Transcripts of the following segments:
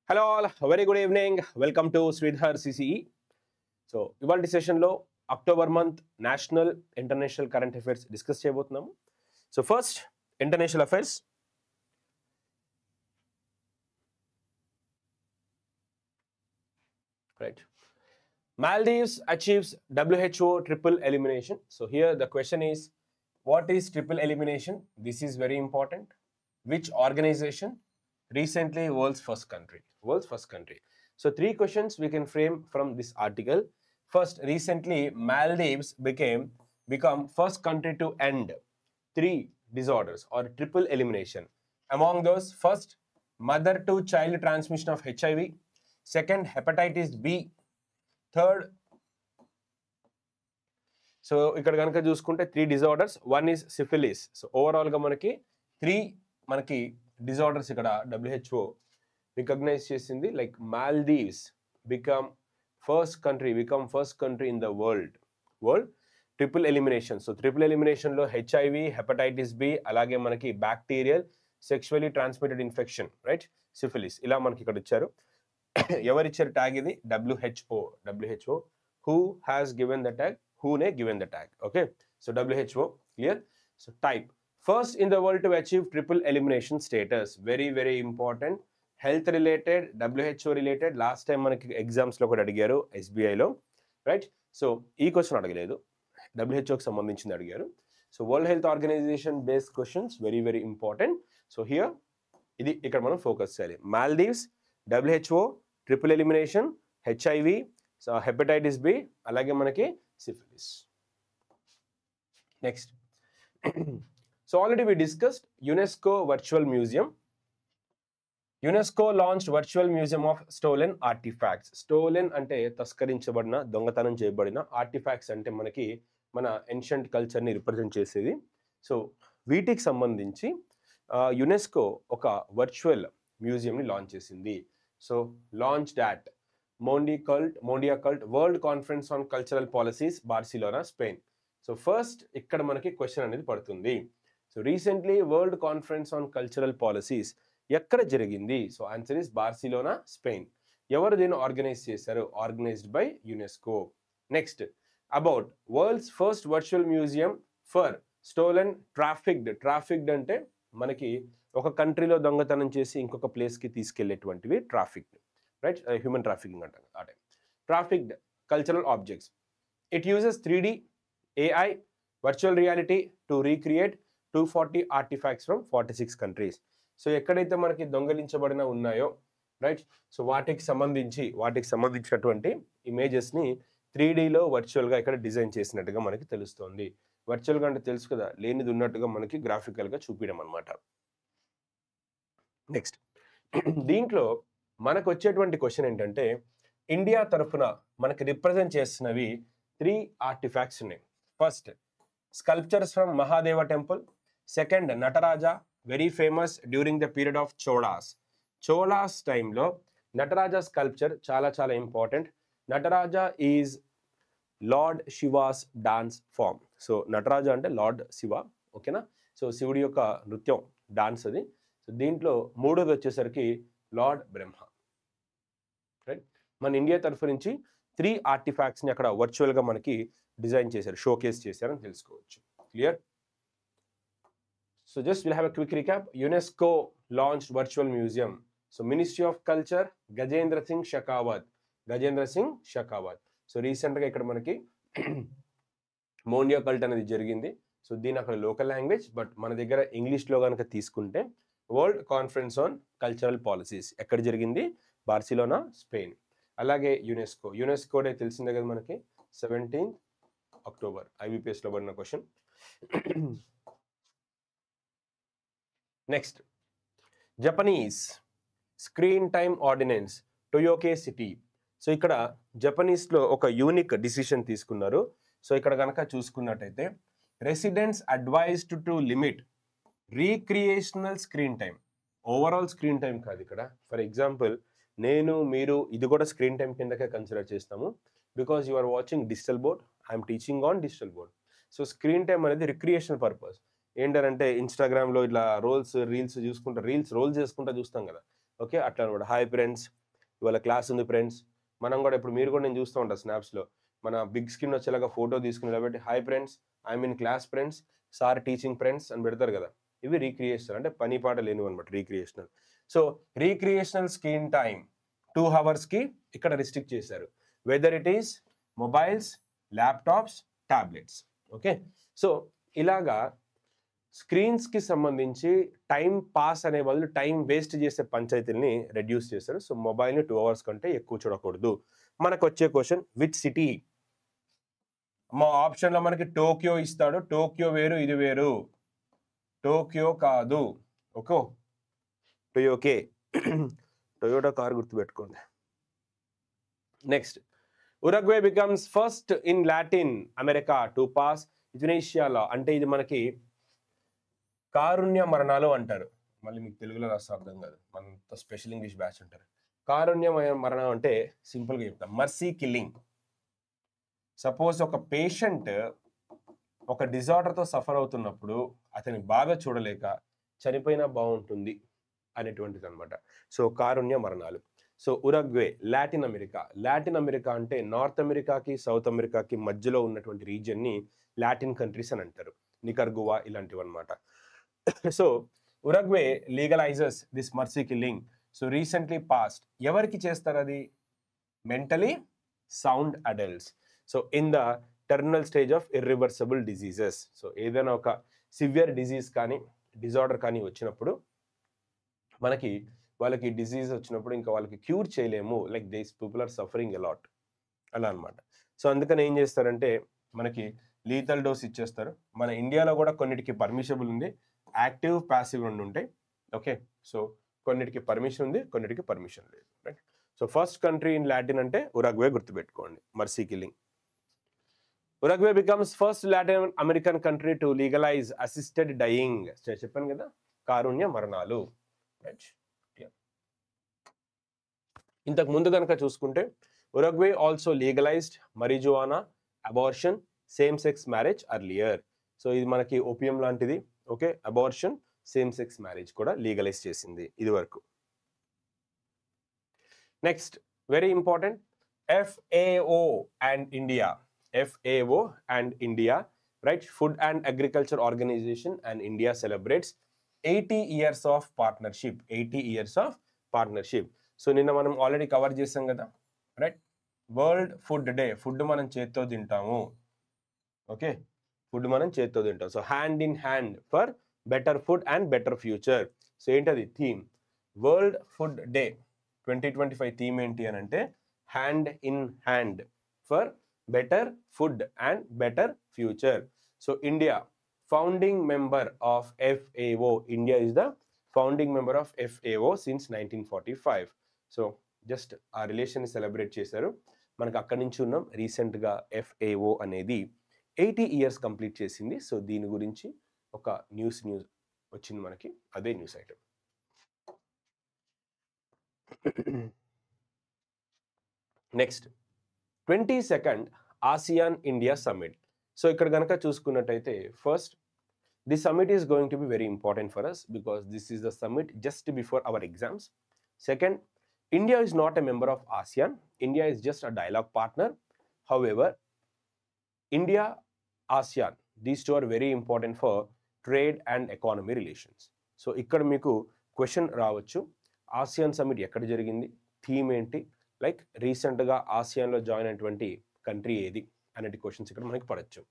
Hello all, very good evening. Welcome to Sridhar CCE. So, ఇవాల్టి సెషన్లో October month national international current affairs discuss చేయబోతున్నాము. So first international affairs. Right. Maldives achieves WHO triple elimination. So here the question is, what is triple elimination? This is very important. Which organization? Recently, world's first country. World's first country. So three questions we can frame from this article. First, recently Maldives become first country to end three disorders or triple elimination. Among those, first, mother to child transmission of HIV. Second, hepatitis B. Third, so ఇక్కడ కనుక చూసుకుంటే 3 disorders. One is syphilis. So ఓవరాల్గా మనకి disorders ఇక్కడ WHO recognise చేసింది. Like Maldives become first country in the world triple elimination. So triple ఎలిమినేషన్లో HIV, hepatitis B, అలాగే మనకి bacterial sexually transmitted infection, right, syphilis, ఇలా మనకి ఇక్కడ ఇచ్చారు. ఎవరిచ్చారు ట్యాగ్? ఇది WHO. Who has given the tag? హూనే given the tag. Okay, so WHO, clear. So type, first in the world to achieve triple elimination status. Very very important. Health related, WHO related. Last time మనకి ఎగ్జామ్స్లో కూడా అడిగారు, SBIలో, right. So ఈ question అడగలేదు, WHOకి సంబంధించింది అడిగారు. So world health organisation based questions, very very important. So here ఇది ఇక్కడ మనం ఫోకస్ చేయాలి. Maldives, WHO, triple elimination, HIV, hepatitis B, అలాగే మనకి syphilis. Next, so already we discussed UNESCO virtual museum. UNESCO launched virtual museum of stolen artefacts. Stolen అంటే తస్కరించబడిన, దొంగతనం చేయబడిన. Artefacts అంటే మనకి మన ఏన్షియంట్ కల్చర్ని రిప్రజెంట్ చేసేది. సో వీటికి సంబంధించి యునెస్కో ఒక వర్చువల్ మ్యూజియంని లాంచ్ చేసింది. So launch that Mondiacult world conference on cultural policies, Barcelona, Spain. So first ఇక్కడ మనకి క్వశ్చన్ అనేది పడుతుంది. So recently world conference on cultural policies ఎక్కడ జరిగింది? So answer is Barcelona, Spain. ఎవరు దీన్ని ఆర్గనైజ్ చేశారు? Organised by UNESCO. Next, about world's first virtual museum for stolen trafficked అంటే మనకి ఒక కంట్రీలో దొంగతనం చేసి ఇంకొక ప్లేస్కి తీసుకెళ్లేటువంటివి ట్రాఫిక్డ్, రైట్, హ్యూమన్ ట్రాఫికింగ్ అంటారు ఆ time. Trafficked cultural objects. It uses 3D, AI, virtual reality to recreate 240 artefacts from 46 countries. So ఎక్కడైతే మనకి దొంగలించబడిన ఉన్నాయో, రైట్, సో వాటికి సంబంధించినటువంటి ఇమేజెస్ని 3Dలో వర్చువల్గా ఇక్కడ డిజైన్ చేసినట్టుగా మనకి తెలుస్తుంది. వర్చువల్గా అంటే తెలుసు కదా, లేనిది ఉన్నట్టుగా మనకి గ్రాఫికల్గా చూపించడం అనమాట. నెక్స్ట్, దీంట్లో మనకు వచ్చేటువంటి క్వశ్చన్ ఏంటంటే, ఇండియా తరఫున మనకి రిప్రజెంట్ చేస్తున్నవి 3 ఆర్టిఫాక్ట్స్ ఉన్నాయి. First, sculptures from Mahadeva temple. Second, Nataraja, very famous during the period of Cholas టైంలో నటరాజా స్కల్ప్చర్ చాలా చాలా important. Nataraja is lord Shiva's dance form. So Nataraja అంటే లార్డ్ శివ, ఓకేనా. సో శివుడి యొక్క నృత్యం, డాన్స్ అది. సో దీంట్లో మూడోది వచ్చేసరికి లార్డ్ బ్రహ్మ, రైట్. మన ఇండియా తరఫు నుంచి 3 ఆర్టిఫాక్ట్స్ని అక్కడ వర్చువల్గా మనకి డిజైన్ చేశారు, షోకేస్ చేశారని తెలుసుకోవచ్చు. Clear. So just will have a quick recap. UNESCO launched virtual museum. So ministry of culture, Gajendra Singh Shekhawat. So రీసెంట్గా ఇక్కడ మనకి మోండియా కల్ట్ అనేది జరిగింది. సో దీని అక్కడ లోకల్ లాంగ్వేజ్, బట్ మన దగ్గర ఇంగ్లీష్లో కనుక తీసుకుంటే world conference on cultural policies ఎక్కడ జరిగింది? Barcelona, Spain. అలాగే యునెస్కో డే తెలిసిందే కదా మనకి, 17 అక్టోబర్, IBPSలో పడిన question. Next, Japanese screen time ordinance, Toyoake city. So ఇక్కడ జపనీస్లో ఒక యూనిక్ డిసిషన్ తీసుకున్నారు. సో ఇక్కడ కనుక చూసుకున్నట్టయితే, residents advised to limit recreational screen time. Overall screen time కాదు ఇక్కడ. ఫర్ ఎగ్జాంపుల్, నేను, మీరు, ఇది కూడా స్క్రీన్ టైం కిందకే కన్సిడర్ చేస్తాము. Because you are watching digital board, I'm teaching on digital board. So screen time అనేది రిక్రియేషనల్ పర్పస్. ఏంటంటే ఇన్స్టాగ్రామ్లో ఇట్లా రీల్స్ రోల్ చేసుకుంటా చూస్తాం కదా. ఓకే, అట్లా అనమాట. హాయ్ ఫ్రెండ్స్, ఇవాళ క్లాస్ ఉంది ఫ్రెండ్స్. మనం కూడా ఇప్పుడు మీరు కూడా నేను చూస్తూ ఉంటాను స్నాప్స్లో మన బిగ్ స్క్రీన్ వచ్చేలాగా ఫోటో తీసుకుని కాబట్టి hi friends, I mean class friends, sir teaching friends అని పెడతారు కదా. ఇవి రీక్రియేషన్ అంటే పని పాట లేనివి అనమాట recreational. So recreational screen time 2 hours ఇక్కడ రిస్ట్రిక్ట్ చేశారు, whether it is mobiles, laptops, tablets. Okay, so ఇలాగా స్క్రీన్స్కి సంబంధించి టైం పాస్ అనే బదులు టైం వేస్ట్ చేసే పంచాయతీల్ని రెడ్యూస్ చేశారు. సో మొబైల్ని 2 hours కంటే ఎక్కువ చూడకూడదు. మనకు వచ్చే క్వశ్చన్, విచ్ సిటీ? మా ఆప్షన్లో మనకి టోక్యో ఇస్తాడు. టోక్యో వేరు, ఇది వేరు. టోక్యో కాదు. ఓకే, టొయోకే టొయోటా కార్ గుర్తుపెట్టుకోండి. Next, Uruguay becomes first in Latin America to pass euthanasia law. అంటే ఇది మనకి కారుణ్య మరణాలు అంటారు. మళ్ళీ మీకు తెలుగులో రాస్తే అర్థం కాదు, మనంత స్పెషల్ ఇంగ్లీష్ బ్యాచ్ అంటారు. కారుణ్య మరణం అంటే సింపుల్గా చెప్తాం, మర్సీ కిల్లింగ్. సపోజ్ ఒక పేషెంట్ ఒక డిజార్డర్తో సఫర్ అవుతున్నప్పుడు అతని బాధ చూడలేక చనిపోయినా బాగుంటుంది అనేటువంటిది అనమాట. సో కారుణ్య మరణాలు. So Uruguay Latin America. Latin America అంటే నార్త్ అమెరికాకి సౌత్ అమెరికాకి మధ్యలో ఉన్నటువంటి రీజియన్ని లాటిన్ కంట్రీస్ అని అంటారు. నికర్గువా ఇలాంటివి అనమాట. So Uruguay legalises this mercy killing. So recently passed. ఎవరికి చేస్తారు అది? Mentally sound adults. So in the terminal stage of irreversible diseases. So ఏదైనా ఒక సివియర్ డిజీజ్ కానీ డిజార్డర్ కానీ వచ్చినప్పుడు మనకి వాళ్ళకి డిజీజ్ వచ్చినప్పుడు ఇంకా వాళ్ళకి క్యూర్ చేయలేము, like these people are suffering a lot అలా అనమాట. సో అందుకని ఏం చేస్తారంటే మనకి లీథల్ డోస్ ఇచ్చేస్తారు. మన ఇండియాలో కూడా కొన్నిటికి పర్మిషబుల్ ఉంది, యాక్టివ్ ప్యాసివ్ రెండు ఉంటాయి. ఓకే, సో కొన్నిటికి పర్మిషన్ ఉంది, కొన్నిటికి పర్మిషన్ లేదు. Right. So first country in Latin అంటే ఉరుగ్వే గుర్తుపెట్టుకోండి, mercy killing. Uruguay becomes first Latin American country to legalise assisted dying. చెప్పాను కదా, కారుణ్య మరణాలు. రైట్. ఇంతకు ముందు కనుక చూసుకుంటే Uruguay also legalised marijuana, abortion, same sex marriage earlier. So ఇది మనకి ఓపియం లాంటిది. Okay, abortion, same sex marriage కూడా లీగలైజ్ చేసింది ఇది వరకు. Next, very important, FAO and India. FAO and India, right, food and agriculture organisation and India celebrates 80 years of partnership. 80 years of partnership. So నిన్న మనం already cover చేసాం కదా, right. World food day. Food మనం చేత్తో తింటాము. Okay, food మనం చేత్తో తింటాం. So hand in hand for better food and better future. So ఏంటది theme? World food day 2025 theme ఏంటి అని అంటే hand in hand for better food and better future. So India founding member of FAO. India is the founding member of FAO since 1945. So just ఆ relation celebrate చేశారు. మనకు అక్కడి నుంచి ఉన్నాం. రీసెంట్గా FAO అనేది 80 years కంప్లీట్ చేసింది. సో దీని గురించి ఒక న్యూస్ వచ్చింది మనకి, అదే news item. Next, 22nd ASEAN India Summit. So ఇక్కడ కనుక చూసుకున్నట్టయితే first, the summit is going to be very important for us because this is the summit just before our exams. Second, India is not a member of ASEAN. India is just a dialogue partner. However, India, ASEAN, these two are very important for trade and economy relations. So ఇక్కడ మీకు question రావచ్చు, ASEAN summit ఎక్కడ జరిగింది, theme ఏంటి, like రీసెంట్గా ఆసియాన్లో join అయినటువంటి country ఏది అనేది క్వశ్చన్స్ ఇక్కడ మనకి పడవచ్చు.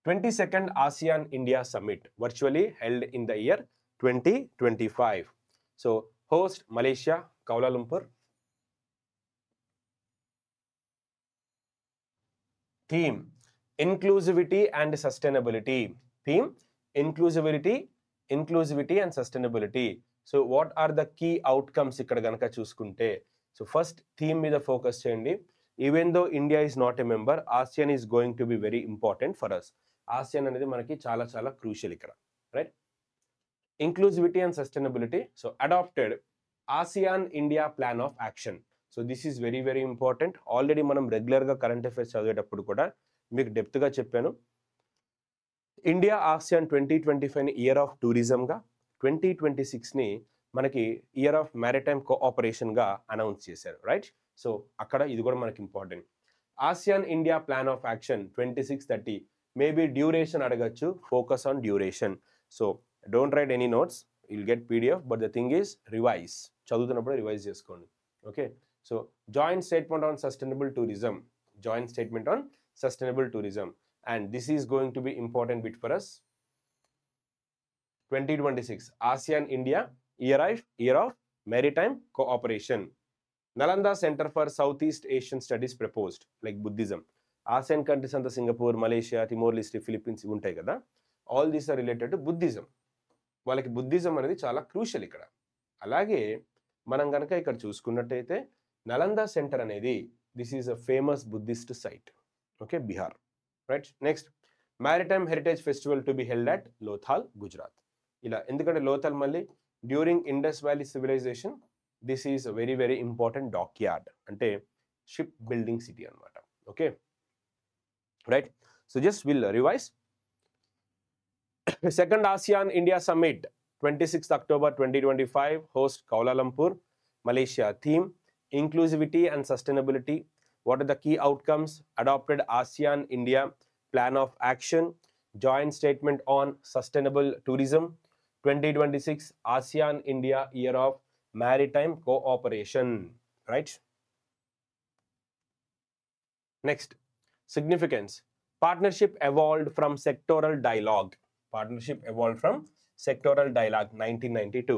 22nd ASEAN India Summit virtually held in the year 2025. So host Malaysia, Kuala Lumpur. Theme, inclusivity and sustainability. Theme, inclusivity and sustainability. So what are the key outcomes ikkada ganaka chuskunte? So first theme మీద focus చేయండి. Even though India is not a member, ASEAN is going to be very important for us. ASEAN అనేది మనకి చాలా చాలా crucial ఇక్కడ, right. Inclusivity and sustainability. So adopted ASEAN India plan of action. So this is very very important. Already మనం రెగ్యులర్గా current affairs చదివేటప్పుడు కూడా మీకు డెప్త్గా చెప్పాను. ఇండియా ఆసియాన్ 2025ని ఇయర్ ఆఫ్ టూరిజంగా, 2026ని మనకి ఇయర్ ఆఫ్ మ్యారిటైమ్ కోఆపరేషన్గా అనౌన్స్ చేశారు, రైట్? సో అక్కడ ఇది కూడా మనకి important. ASEAN India plan of action 2630 maybe duration అడగచ్చు, focus on duration. So don't write any notes, will get PDF, but the thing is revise, చదువుతున్నప్పుడు రివైజ్ చేసుకోండి. Okay, so joint statement on sustainable tourism, joint statement on sustainable tourism, and this is going to be important bit for us. 2026 ASEAN India year of maritime cooperation. Nalanda Center for Southeast Asian Studies proposed, like Buddhism. ASEAN countries anta Singapore, Malaysia, Timor-Leste, Philippines untai kada. All these are related to Buddhism. వాళ్ళకి Buddhism అనేది చాలా crucial ఇక్కడ. అలాగే మనం కనుక ఇక్కడ చూసుకున్నట్టయితే Nalanda centre అనేది this is a famous Buddhist site. Okay, Bihar, right? Next, maritime heritage festival to be held at Lothal, Gujarat. ఇలా ఎందుకంటే లోథాల్ మళ్ళీ during Indus valley civilisation this is very very important dockyard, అంటే షిప్ బిల్డింగ్ సిటీ అనమాట. Okay, right? So just will revise. Second ASEAN India Summit 26th October 2025 host Kuala Lumpur, Malaysia. Theme inclusivity and sustainability. What are the key outcomes? Adopted ASEAN India plan of action, joint statement on sustainable tourism. 2026 ASEAN India year of maritime cooperation, right? Next, significance. Partnership evolved from sectoral dialogue. Partnership evolved from sectoral dialogue 1992.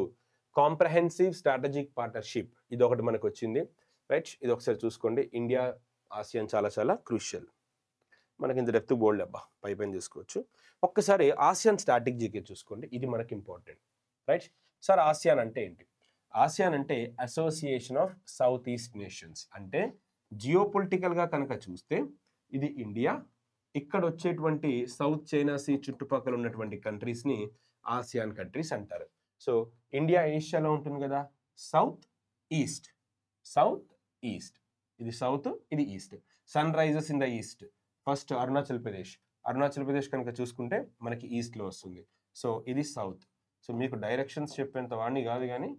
Comprehensive strategic partnership ఇది ఒకటి మనకు వచ్చింది, right? ఇది ఒకసారి చూసుకోండి. India ASEAN చాలా చాలా crucial. మనకి ఇంత డెప్త్ బోల్డ్ అబ్బా పైపైన చూసుకోవచ్చు. ఒక్కసారి ఆసియాన్ స్ట్రాటజీకి చూసుకోండి, ఇది మనకి ఇంపార్టెంట్, రైట్? సార్ ఆసియాన్ అంటే ఏంటి? ఆసియాన్ అంటే association of south east nations. అంటే జియోపొలిటికల్గా కనుక చూస్తే ఇది ఇండియా, ఇక్కడ వచ్చేటువంటి సౌత్ చైనా సీ చుట్టుపక్కల ఉన్నటువంటి కంట్రీస్ని ఆసియాన్ కంట్రీస్ అంటారు. సో ఇండియా ఏషియాలో ఉంటుంది కదా, సౌత్ ఈస్ట్, సౌత్ ఈస్ట్, ఇది సౌత్, ఇది east. Sun rises in the east. First Arunachal Pradesh, Arunachal Pradesh కనుక చూసుకుంటే మనకి ఈస్ట్లో వస్తుంది. సో ఇది సౌత్. సో మీకు డైరెక్షన్స్ చెప్పేంత వాడిని కాదు కానీ,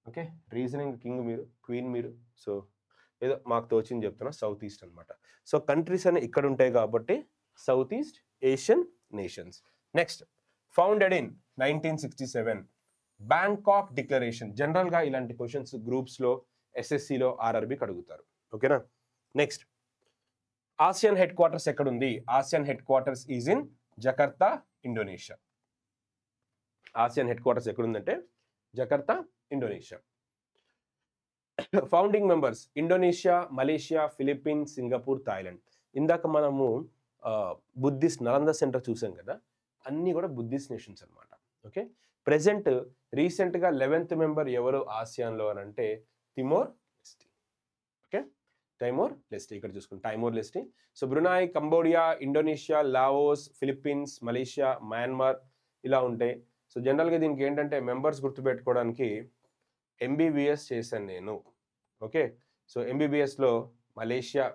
ఓకే, రీజనింగ్ కింగ్ మీరు, క్వీన్ మీరు. సో ఏదో మాకు తోచింది చెప్తున్నా, సౌత్ ఈస్ట్ అనమాట. సో కంట్రీస్ అని ఇక్కడ ఉంటాయి కాబట్టి south east Asian nations. Next, founded in 1967, Bangkok declaration. జనరల్గా ఇలాంటి క్వశ్చన్స్ గ్రూప్స్లో, ఎస్ఎస్సిలో, ఆర్ఆర్బికి అడుగుతారు, ఓకేనా? నెక్స్ట్, ఆసియాన్ హెడ్ క్వార్టర్స్ ఎక్కడుంది? ASEAN headquarters is in Jakarta, Indonesia. ASEAN headquarters ఎక్కడుందంటే Jakarta, Indonesia. Founding members Indonesia, Malaysia, Philippines, Singapore, Thailand. ఇందాక మనము బుద్ధిస్ట్ నలంద సెంటర్ చూసాం కదా, అన్నీ కూడా బుద్ధిస్ట్ నేషన్స్ అనమాట. ఓకే, ప్రెసెంట్ రీసెంట్గా 11th మెంబర్ ఎవరు ఆసియాన్లో అని అంటే తిమోర్ లెస్టీ. ఓకే, టైమోర్ లెస్టీ ఇక్కడ చూసుకుంటాం, Timor Leste. So Brunei, Cambodia, Indonesia, Laos, Philippines, Malaysia, Myanmar ఇలా ఉంటాయి. సో జనరల్గా దీనికి ఏంటంటే మెంబర్స్ గుర్తుపెట్టుకోవడానికి ఎంబీబీఎస్ చేశాను నేను. ఓకే, సో ఎంబీబీఎస్లో మలేషియా,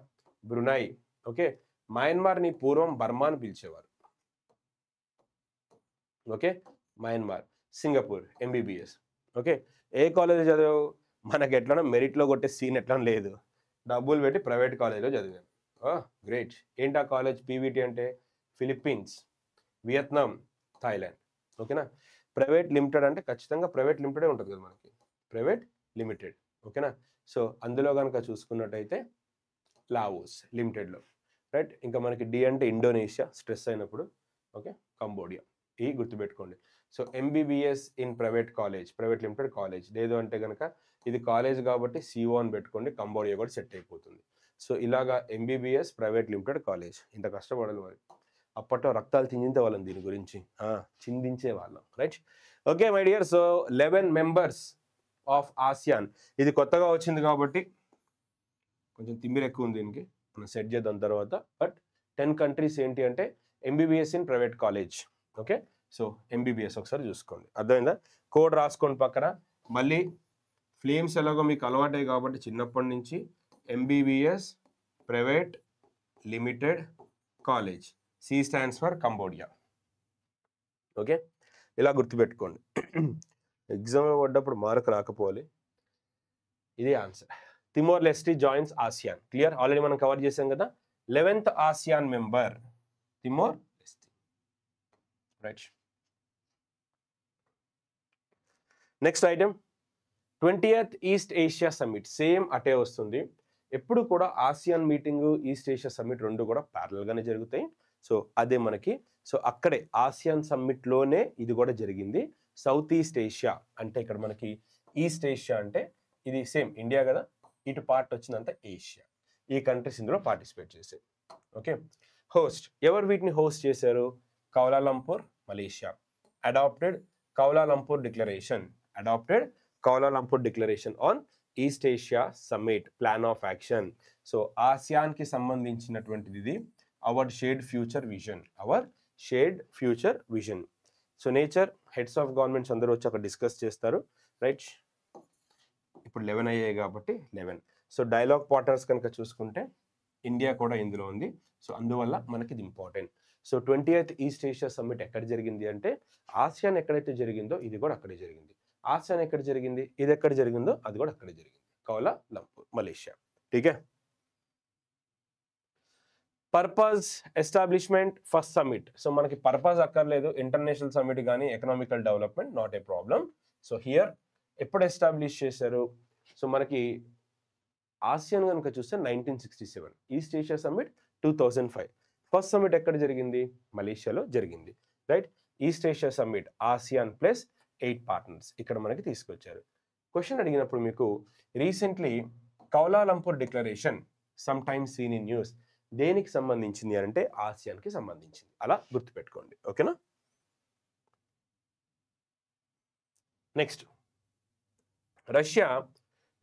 బ్రునాయ్, ఓకే, మయన్మార్ని పూర్వం బర్మా అని పిలిచేవారు. Okay, Myanmar, Singapore, MBBS. Okay, ఏ కాలేజ్ చదివావు? మనకి ఎట్లా మెరిట్లో కొట్టే సీన్ ఎట్లా లేదు, డబ్బులు పెట్టి ప్రైవేట్ కాలేజ్లో చదివాను. గ్రేట్. ఏంటి ఆ కాలేజ్? పీవీటీ అంటే ఫిలిప్పీన్స్, వియత్నాం, థాయిలాండ్. ఓకేనా? ప్రైవేట్ లిమిటెడ్ అంటే ఖచ్చితంగా ప్రైవేట్ లిమిటెడే ఉంటుంది కదా మనకి, ప్రైవేట్ లిమిటెడ్. ఓకేనా? సో అందులో కనుక చూసుకున్నట్టయితే లావోస్ లిమిటెడ్లో, రైట్? ఇంకా మనకి డి అంటే ఇండోనేషియా స్ట్రెస్ అయినప్పుడు. Okay, Cambodia. ఈ గుర్తుపెట్టుకోండి. So MBBS in private college, private limited college. లేదు అంటే కనుక ఇది కాలేజ్ కాబట్టి సిఓ అని పెట్టుకోండి, కంబోడియా కూడా సెట్ అయిపోతుంది. సో ఇలాగా ఎంబీబీఎస్ ప్రైవేట్ లిమిటెడ్ కాలేజ్. ఇంత కష్టపడాలి మరి, అప్పట్లో రక్తాలు చిందించే వాళ్ళం దీని గురించి, చిందించే వాళ్ళం, right? Okay my dear, so 11 members of ASEAN. ఇది కొత్తగా వచ్చింది కాబట్టి కొంచెం తిమ్మిరి ఎక్కువ ఉంది దీనికి, మనం సెట్ చేద్దాం తర్వాత. బట్ 10 కంట్రీస్ ఏంటి అంటే MBBS in private college. Okay, so MBBS ఒకసారి చూసుకోండి, అర్థమైందా? కోడ్ రాసుకోండి పక్కన. మళ్ళీ ఫ్లేమ్స్ ఎలాగో మీకు అలవాటే కాబట్టి చిన్నప్పటి నుంచి MBBS private limited college, C stands for Cambodia. Okay, ఇలా గుర్తుపెట్టుకోండి. ఎగ్జామ్లో పడ్డప్పుడు మార్క్ రాకపోవాలి. ఇదే answer. Timor Leste joins ASEAN. Clear, already మనం కవర్ చేసాం కదా. 11th ASEAN member Timor Leste. Right. Next item 20th East Asia summit. Same అటే వస్తుంది. ఎప్పుడు కూడా ASEAN meeting, East Asia summit రెండు కూడా ప్యారలల్ గానే జరుగుతాయి. సో అదే మనకి, సో అక్కడే ఆసియాన్ సమ్మిట్ లోనే ఇది కూడా జరిగింది. సౌత్ ఈస్ట్ ఏషియా అంటే ఇక్కడ మనకి ఈస్ట్ ఏషియా అంటే ఇది సేమ్ ఇండియా కదా, ఇటు పార్ట్ వచ్చిందంతా ఏషియా. ఈ కంట్రీస్ ఇందులో పార్టిసిపేట్ చేశాయి. ఓకే, హోస్ట్ ఎవరు వీటిని హోస్ట్ చేశారు? Kuala Lumpur, Malaysia. Adopted Kuala Lumpur declaration, adopted Kuala Lumpur declaration on east Asia summit plan of action. So ASEAN కి సంబంధించినటువంటిది ఇది. Our shared future vision, our shared future vision. So nature heads of governments అందరూ వచ్చి అక్కడ discuss చేస్తారు. Right, ఇప్పుడు 11 అయ్యాయి కాబట్టి 11. సో డైలాగ్ పార్ట్నర్స్ కనుక చూసుకుంటే ఇండియా కూడా ఇందులో ఉంది. సో అందువల్ల మనకి ఇది important. So 20th East Asia summit ఎక్కడ జరిగింది అంటే ఆసియాన్ ఎక్కడైతే జరిగిందో ఇది కూడా అక్కడే జరిగింది. ఆసియాన్ ఎక్కడ జరిగింది, ఇది ఎక్కడ జరిగిందో అది కూడా అక్కడే జరిగింది. Kuala Lumpur, Malaysia. ఠీకే. Purpose establishment first summit. So మనకి పర్పస్ అక్కర్లేదు, ఇంటర్నేషనల్ సమ్మిట్ కానీ economical development not a problem. So here ఎప్పుడు ఎస్టాబ్లిష్ చేశారు? సో మనకి ఆసియాన్ కనుక చూస్తే 1967, east Asia summit 2005. First summit ఎక్కడ జరిగింది? మలేషియాలో జరిగింది. Right, east Asia summit ASEAN plus 8 partners ఇక్కడ మనకి తీసుకొచ్చారు. క్వశ్చన్ అడిగినప్పుడు మీకు recently Kuala Lumpur declaration some times seen in news దేనికి సంబంధించింది అంటే ఆసియాన్కి సంబంధించింది. అలా గుర్తుపెట్టుకోండి. ఓకేనా. Next, Russia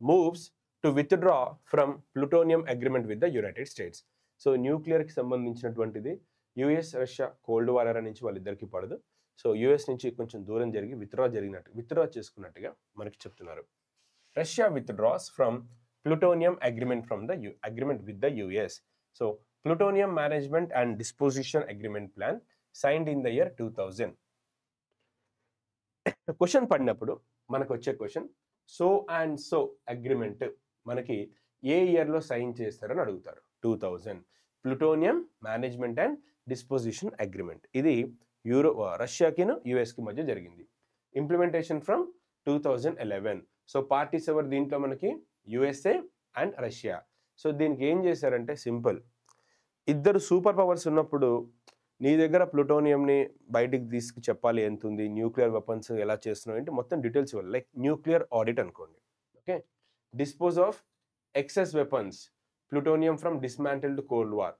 moves to withdraw from plutonium agreement with the United States. So న్యూక్లియర్కి సంబంధించినటువంటిది యుఎస్ రష్యా కోల్డ్ వార్ ఎరా నుంచి వాళ్ళిద్దరికి పడదు. సో యుఎస్ నుంచి కొంచెం దూరం జరిగి విత్డ్రా చేసుకున్నట్టుగా మనకి చెప్తున్నారు. Russia withdraws from plutonium agreement from the agreement with the US. So plutonium management and disposition agreement plan signed in the year 2000. Question పడినప్పుడు మనకు వచ్చే question so and so agreement మనకి ఏ ఇయర్ లో సైన్ చేస్తారని అడుగుతారు. 2000 plutonium management and disposition agreement. ఇది రష్యాకిను యుఎస్కి మధ్య జరిగింది. Implementation from 2011. సో పార్టీస్ ఎవరు దీంట్లో మనకి? USA and Russia. సో దీనికి ఏం చేశారంటే సింపుల్, ఇద్దరు సూపర్ పవర్స్ ఉన్నప్పుడు నీ దగ్గర ప్లూటోనియంని బయటికి తీసుకు చెప్పాలి ఎంత ఉంది, న్యూక్లియర్ వెపన్స్ ఎలా చేస్తున్నావు అంటే మొత్తం డీటెయిల్స్ ఇవ్వాలి. లైక్ న్యూక్లియర్ ఆడిట్ అనుకోండి. Okay, dispose of excess weapons, plutonium from dismantled cold war.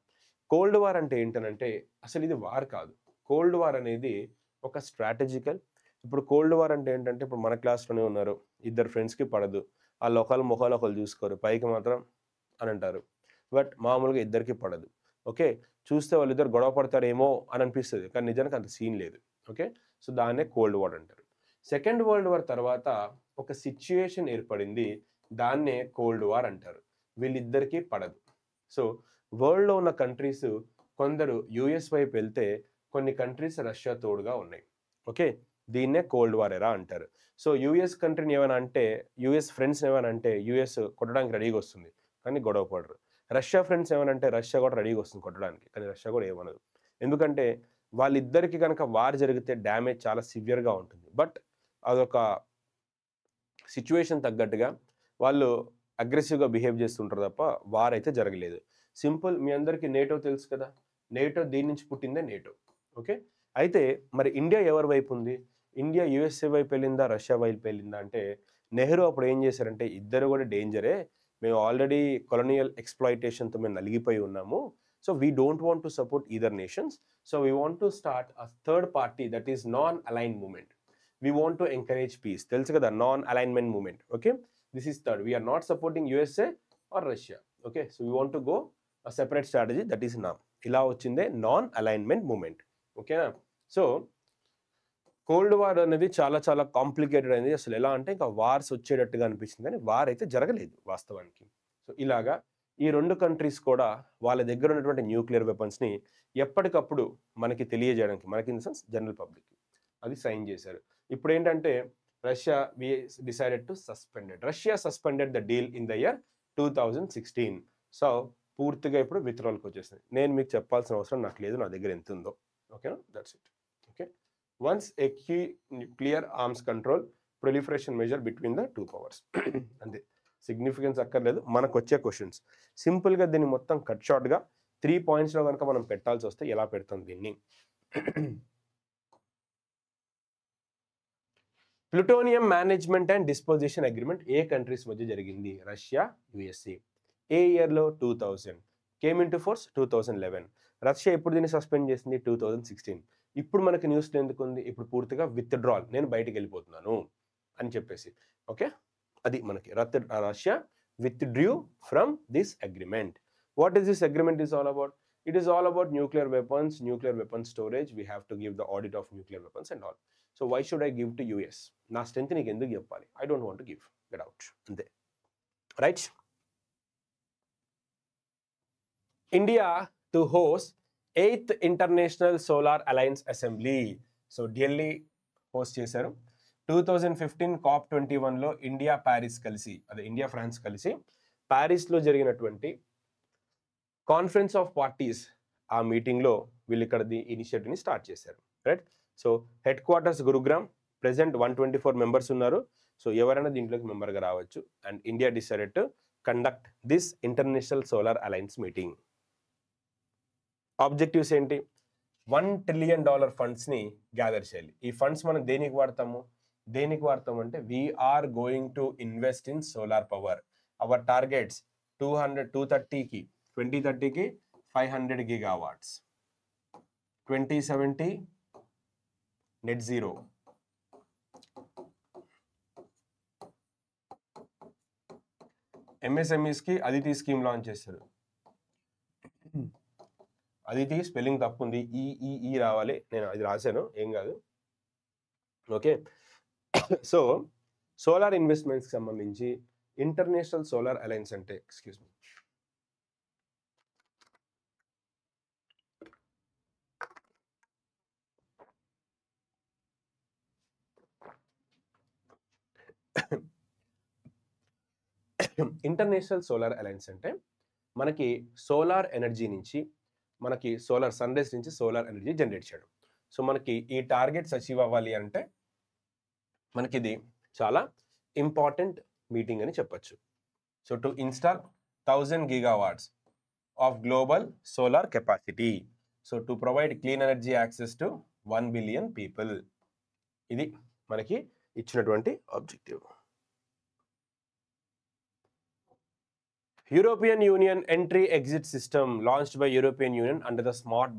Cold war అంటే ఏంటనంటే అసలు ఇది వార్ కాదు. కోల్డ్ వార్ అనేది ఒక స్ట్రాటజికల్. ఇప్పుడు కోల్డ్ వార్ అంటే ఏంటంటే ఇప్పుడు మన క్లాస్లోనే ఉన్నారు, ఇద్దరు ఫ్రెండ్స్కి పడదు, వాళ్ళు ఒకళ్ళు మొహాలు ఒకళ్ళు చూసుకోరు, పైకి మాత్రం అని అంటారు, బట్ మామూలుగా ఇద్దరికి పడదు. ఓకే, చూస్తే వాళ్ళిద్దరు గొడవ పడతారేమో అని అనిపిస్తుంది, కానీ నిజానికి అంత సీన్ లేదు. ఓకే, సో దాన్నే కోల్డ్ వార్ అంటారు. సెకండ్ వరల్డ్ వార్ తర్వాత ఒక సిచ్యుయేషన్ ఏర్పడింది, దాన్నే కోల్డ్ వార్ అంటారు. వీళ్ళిద్దరికీ పడదు. సో వరల్డ్లో ఉన్న కంట్రీస్ కొందరు యుఎస్ వైపు వెళ్తే కొన్ని కంట్రీస్ రష్యా తోడుగా ఉన్నాయి. ఓకే, దీన్నే కోల్డ్ వార్ ఎరా అంటారు. సో యుఎస్ కంట్రీని ఏమైనా అంటే, యుఎస్ ఫ్రెండ్స్ ఏమైనా అంటే యుఎస్ కొట్టడానికి రెడీగా వస్తుంది కానీ గొడవ పడరు. రష్యా ఫ్రెండ్స్ ఏమనంటే రష్యా కూడా రెడీగా వస్తుంది కొట్టడానికి, కానీ రష్యా కూడా ఏమనదు. ఎందుకంటే వాళ్ళిద్దరికి కనుక వార్ జరిగితే డ్యామేజ్ చాలా సివియర్గా ఉంటుంది. బట్ అదొక సిచ్యువేషన్ తగ్గట్టుగా వాళ్ళు అగ్రెసివ్గా బిహేవ్ చేస్తుంటారు తప్ప వార్ అయితే జరగలేదు. సింపుల్, మీ అందరికీ నేటో తెలుసు కదా, నేటో దీని నుంచి పుట్టిందే నేటో. ఓకే, అయితే మరి ఇండియా ఎవరి వైపు ఉంది? ఇండియా యుఎస్ఏ వైపు వెళ్ళిందా, రష్యా వైపు వెళ్ళిందా అంటే నెహ్రూ అప్పుడు ఏం చేశారంటే ఇద్దరు కూడా డేంజరే, మేము ఆల్రెడీ కొలోనియల్ ఎక్స్ప్లాయిటేషన్తో మేము నలిగిపోయి ఉన్నాము, so we don't want to support either nations, so we want to start a third party that is non align movement. We want to encourage peace. తెలుసు కదా, non alignment movement. Okay, this is third. We are not supporting USA or Russia. Okay, so we want to go a separate strategy that is NAM. ఇలా వచ్చిందే non alignment movement. ఓకేనా. So cold war అనేది చాలా చాలా complicated అయింది. అసలు ఎలా అంటే ఇంకా వార్స్ వచ్చేటట్టుగా అనిపించింది, కానీ వార్ అయితే జరగలేదు వాస్తవానికి. సో ఇలాగా ఈ రెండు కంట్రీస్ కూడా వాళ్ళ దగ్గర ఉన్నటువంటి న్యూక్లియర్ వెపన్స్ని ఎప్పటికప్పుడు మనకి తెలియజేయడానికి, మనకి in the sense general public, అది సైన్ చేశారు. ఇప్పుడు ఏంటంటే Russia we decided to suspend it. Russia suspended the deal in the year 2016. So పూర్తిగా ఇప్పుడు విత్డ్రాల్కి వచ్చేసింది. నేను మీకు చెప్పాల్సిన అవసరం నాకు లేదు, నా దగ్గర ఎంత ఉందో. ఓకేనా, that's it. Okay, once a key clear arms control proliferation measure between the two powers. అంతే, సిగ్నిఫికెన్స్ అక్కర్లేదు. మనకు వచ్చే క్వశ్చన్స్ సింపుల్గా దీన్ని మొత్తం కట్ షార్ట్గా 3 పాయింట్స్లో కనుక మనం పెట్టాల్సి వస్తే ఎలా పెడతాం దీన్ని. Plutonium management and disposition agreement ఏ కంట్రీస్ మధ్య జరిగింది? Russia, USA. ఏ ఇయర్లో? 2000. Came into force 2011. Russia ఎప్పుడు దీన్ని సస్పెండ్ చేసింది? 2016. ఇప్పుడు మనకి న్యూస్లో ఎందుకు ఉంది? ఇప్పుడు పూర్తిగా విత్డ్రాల్, నేను బయటికి వెళ్ళిపోతున్నాను అని చెప్పేసి. ఓకే, అది మనకి Russia withdrew from this agreement. What is this agreement is all about? It is all about nuclear weapons storage. We have to give the audit of nuclear weapons and all. So why should I give to US? నా strength నీకు ఎందుకు చెప్పాలి? I don't want to give. Get out. అంతే, right. India to host 8th international solar alliance assembly. So Delhi host చేశారు. 2015 COP21లో India Paris కలిసి, అదే India France కలిసి ప్యారిస్లో జరిగినటువంటి కాన్ఫరెన్స్ ఆఫ్ పార్టీస్, ఆ మీటింగ్లో వీళ్ళు ఇక్కడ ఇనిషియేటివ్ని స్టార్ట్ చేశారు, right. So head quarters Gurugram. Present 124 members ఉన్నారు. సో ఎవరైనా దీంట్లోకి మెంబర్గా రావచ్చు. And India decided to conduct this international solar alliance meeting. Objectives ఏంటి? $1 trillion ఫండ్స్ని గ్యాదర్ చేయాలి. ఈ ఫండ్స్ మనం దేనికి వాడతాము అంటే we are going to invest in solar power. Our targets 2030కి 500 gigawatts, 2070 నెట్ జీరో, ఎంఎస్ఎంఈస్కి అదితి స్కీమ్ లాంచ్ చేస్తారు. అదితి స్పెల్లింగ్ తప్పు ఉంది, ఈ రావాలి, నేను అది రాశాను, ఏం కాదు. ఓకే, సో సోలార్ ఇన్వెస్ట్మెంట్స్కి సంబంధించి ఇంటర్నేషనల్ సోలార్ అలయన్స్ అంటే, excuse me, international solar alliance అంటే మనకి సోలార్ ఎనర్జీ నుంచి, మనకి సోలార్ సన్ రేస్ నుంచి సోలార్ ఎనర్జీ జనరేట్ చేయడం. సో మనకి ఈ టార్గెట్స్ అచీవ్ అవ్వాలి అంటే మనకి ఇది చాలా ఇంపార్టెంట్ మీటింగ్ అని చెప్పచ్చు. So to install 1000 gigawatts of global solar capacity. So to provide clean energy access to 1 billion people. ఇది మనకి ఇచ్చినటువంటి objective. European Union entry exit system launched by European Union under the Smart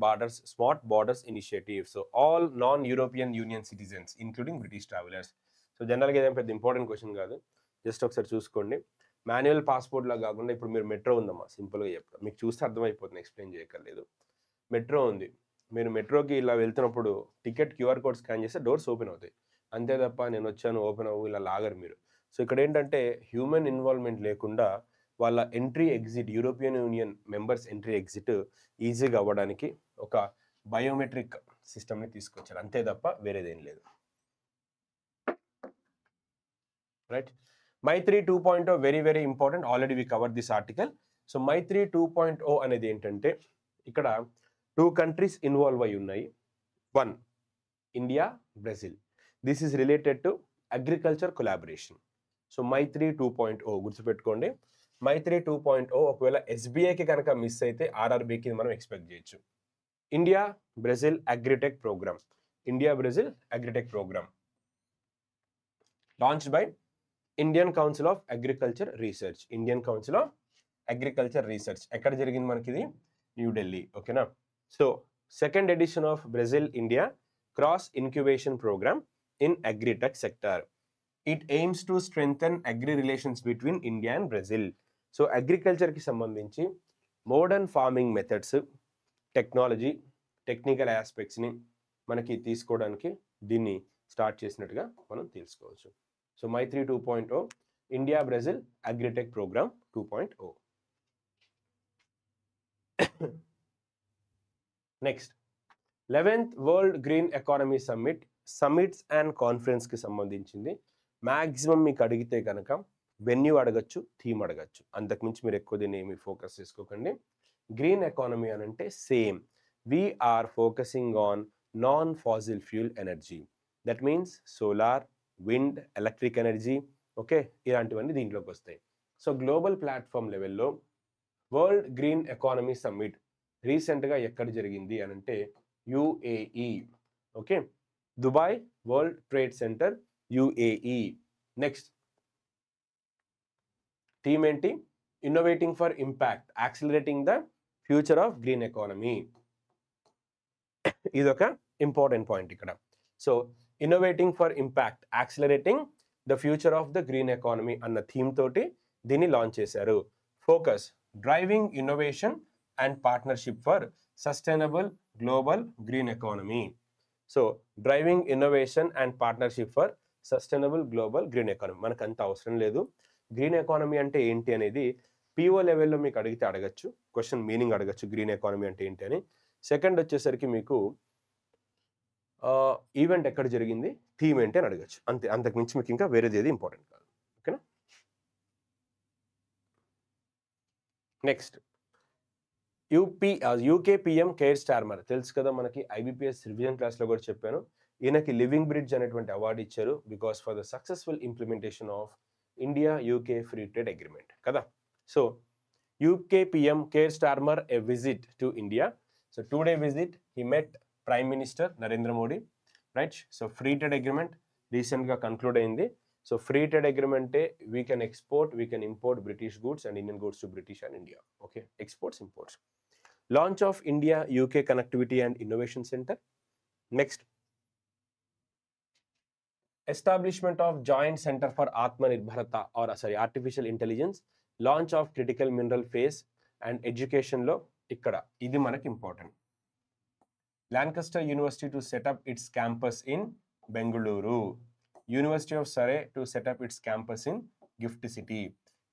Borders Initiative. So all non-European Union citizens, including British travelers. So జనరల్గా ఏదైనా పెద్ద important question కాదు, just ఒకసారి చూసుకోండి. Manual పాస్పోర్ట్లా కాకుండా ఇప్పుడు మీరు మెట్రో ఉందమ్మా, సింపుల్గా చెప్తాను, మీకు చూస్తే అర్థమైపోతుంది, ఎక్స్ప్లెయిన్ చేయక్కర్లేదు. మెట్రో ఉంది, మీరు మెట్రోకి ఇలా వెళ్తున్నప్పుడు టికెట్ QR కోడ్ స్కాన్ చేస్తే డోర్స్ ఓపెన్ అవుతాయి, అంతే తప్ప నేను వచ్చాను ఓపెన్ అవ్వు ఇలా లాగరు మీరు. సో ఇక్కడ ఏంటంటే హ్యూమన్ ఇన్వాల్వ్మెంట్ లేకుండా వాళ్ళ entry exit, European union members entry exit ఈజీగా అవ్వడానికి ఒక బయోమెట్రిక్ సిస్టమ్ని తీసుకొచ్చారు, అంతే తప్ప వేరేదేం లేదు, right. Maitri 2.0 very important, already we cover this article. So Maitri 2.0 అనేది ఏంటంటే ఇక్కడ 2 countries ఇన్వాల్వ్ అయి ఉన్నాయి. 1 India, Brazil. This is related to agriculture collaboration. So Maitri 2.0 గుర్తుపెట్టుకోండి. మైత్రి 2.0 ఒకవేళ SBIకి కనుక మిస్ అయితే RRBకి మనం ఎక్స్పెక్ట్ చేయొచ్చు. India Brazil agritech programme, launched by Indian council of agriculture research. ఎక్కడ జరిగింది మనకి ఇది? న్యూఢిల్లీ. ఓకేనా. So second edition of Brazil India cross incubation programme in agritech sector. It aims to strengthen agri relations between India and Brazil. So అగ్రికల్చర్కి సంబంధించి modern farming methods, technical ఆస్పెక్ట్స్ని మనకి తీసుకోవడానికి దీన్ని స్టార్ట్ చేసినట్టుగా మనం తెలుసుకోవచ్చు. So Maitri 2.0 India Brazil agritech programme 2.0. Next 11th world green economy summits and కాన్ఫరెన్స్కి సంబంధించింది. మ్యాక్సిమం మీకు అడిగితే కనుక వెన్యూ అడగచ్చు, థీమ్ అడగచ్చు, అంతకుమించి మీరు ఎక్కువ దీన్ని ఏమి ఫోకస్ చేసుకోకండి. గ్రీన్ ఎకానమీ అని అంటే same, we are focusing on non fossil fuel energy, that means solar, wind, electric energy, okay, ఇలాంటివన్నీ దీంట్లోకి వస్తాయి. సో గ్లోబల్ ప్లాట్ఫామ్ లెవెల్లో వరల్డ్ గ్రీన్ ఎకానమీ సమ్మిట్ రీసెంట్గా ఎక్కడ జరిగింది అని అంటే UAE, okay, Dubai world trade centre UAE. Next theme ఏంటి? Innovating for impact, accelerating the future of green economy. ఇదొక ఇంపార్టెంట్ పాయింట్ ఇక్కడ. So innovating for impact, accelerating the future of the green economy అన్న theme తోటి దీన్ని launch చేశారు. Focus driving innovation and partnership for sustainable global green economy. So driving innovation and partnership for sustainable global green economy. మనకు అంత అవసరం లేదు. Green economy అంటే ఏంటి అనేది పిఓ లెవెల్లో మీకు అడిగితే అడగచ్చు, క్వశ్చన్ మీనింగ్ అడగచ్చు, గ్రీన్ ఎకానమీ అంటే ఏంటి అని. సెకండ్ వచ్చేసరికి మీకు ఈవెంట్ ఎక్కడ జరిగింది, థీమ్ ఏంటి అని అడగచ్చు, అంతే. అంతకుమించి మీకు ఇంకా వేరేది ఏది ఇంపార్టెంట్ కాదు. ఓకేనా? Next UK PM Keir Starmer, తెలుసు కదా మనకి, ఐబిపిఎస్ రివిజన్ క్లాస్లో కూడా చెప్పాను. ఈయనకి లివింగ్ బ్రిడ్జ్ అనేటువంటి అవార్డు ఇచ్చారు because for the successful implementation of India UK free trade agreement కదా. So UK PM Keir Starmer a visit to India. So 2-day visit, he met prime minister Narendra Modi, right. So free trade agreement రీసెంట్గా conclude అయింది. So free trade అగ్రిమెంటే we can export, we can import British goods and Indian goods to British and India. Okay, exports, imports. Launch of India UK connectivity and innovation centre. Next establishment of joint center for Atmanirbharata or artificial intelligence, launch of critical mineral phase and education లో ఇక్కడ ఇది మనకి important. Lancaster University to set up its campus in Bengaluru. University of Surrey to set up its campus in Gift City.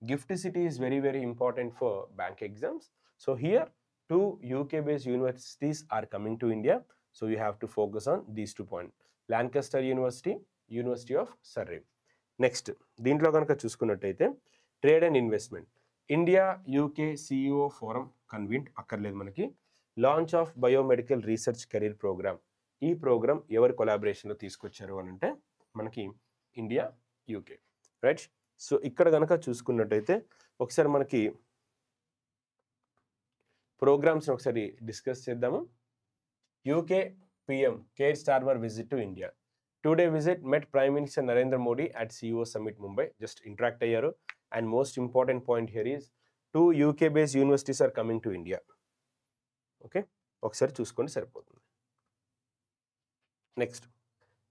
Gift City is very, very important for bank exams. So here 2 UK based universities are coming to India. So you have to focus on these 2 points. Lancaster University, university of Surrey. Next దీంట్లో కనుక చూసుకున్నట్టయితే trade and investment, India UK CEO forum convened, అక్కర్లేదు మనకి. Launch of biomedical research career programme, ఈ programme ఎవరి కొలాబరేషన్లో తీసుకొచ్చారు అని అంటే మనకి ఇండియా యూకే, రైట్. సో ఇక్కడ కనుక చూసుకున్నట్టయితే ఒకసారి మనకి ప్రోగ్రామ్స్ని ఒకసారి డిస్కస్ చేద్దాము. UK PM Keir Starmer visit to India. 2-day visit, met Prime Minister Narendra Modi at CEO Summit Mumbai. Just interact ayyaru. And most important point here is 2 UK based universities are coming to India. Okay, ఒకసారి చూసుకోండి సరిపోతుంది. Next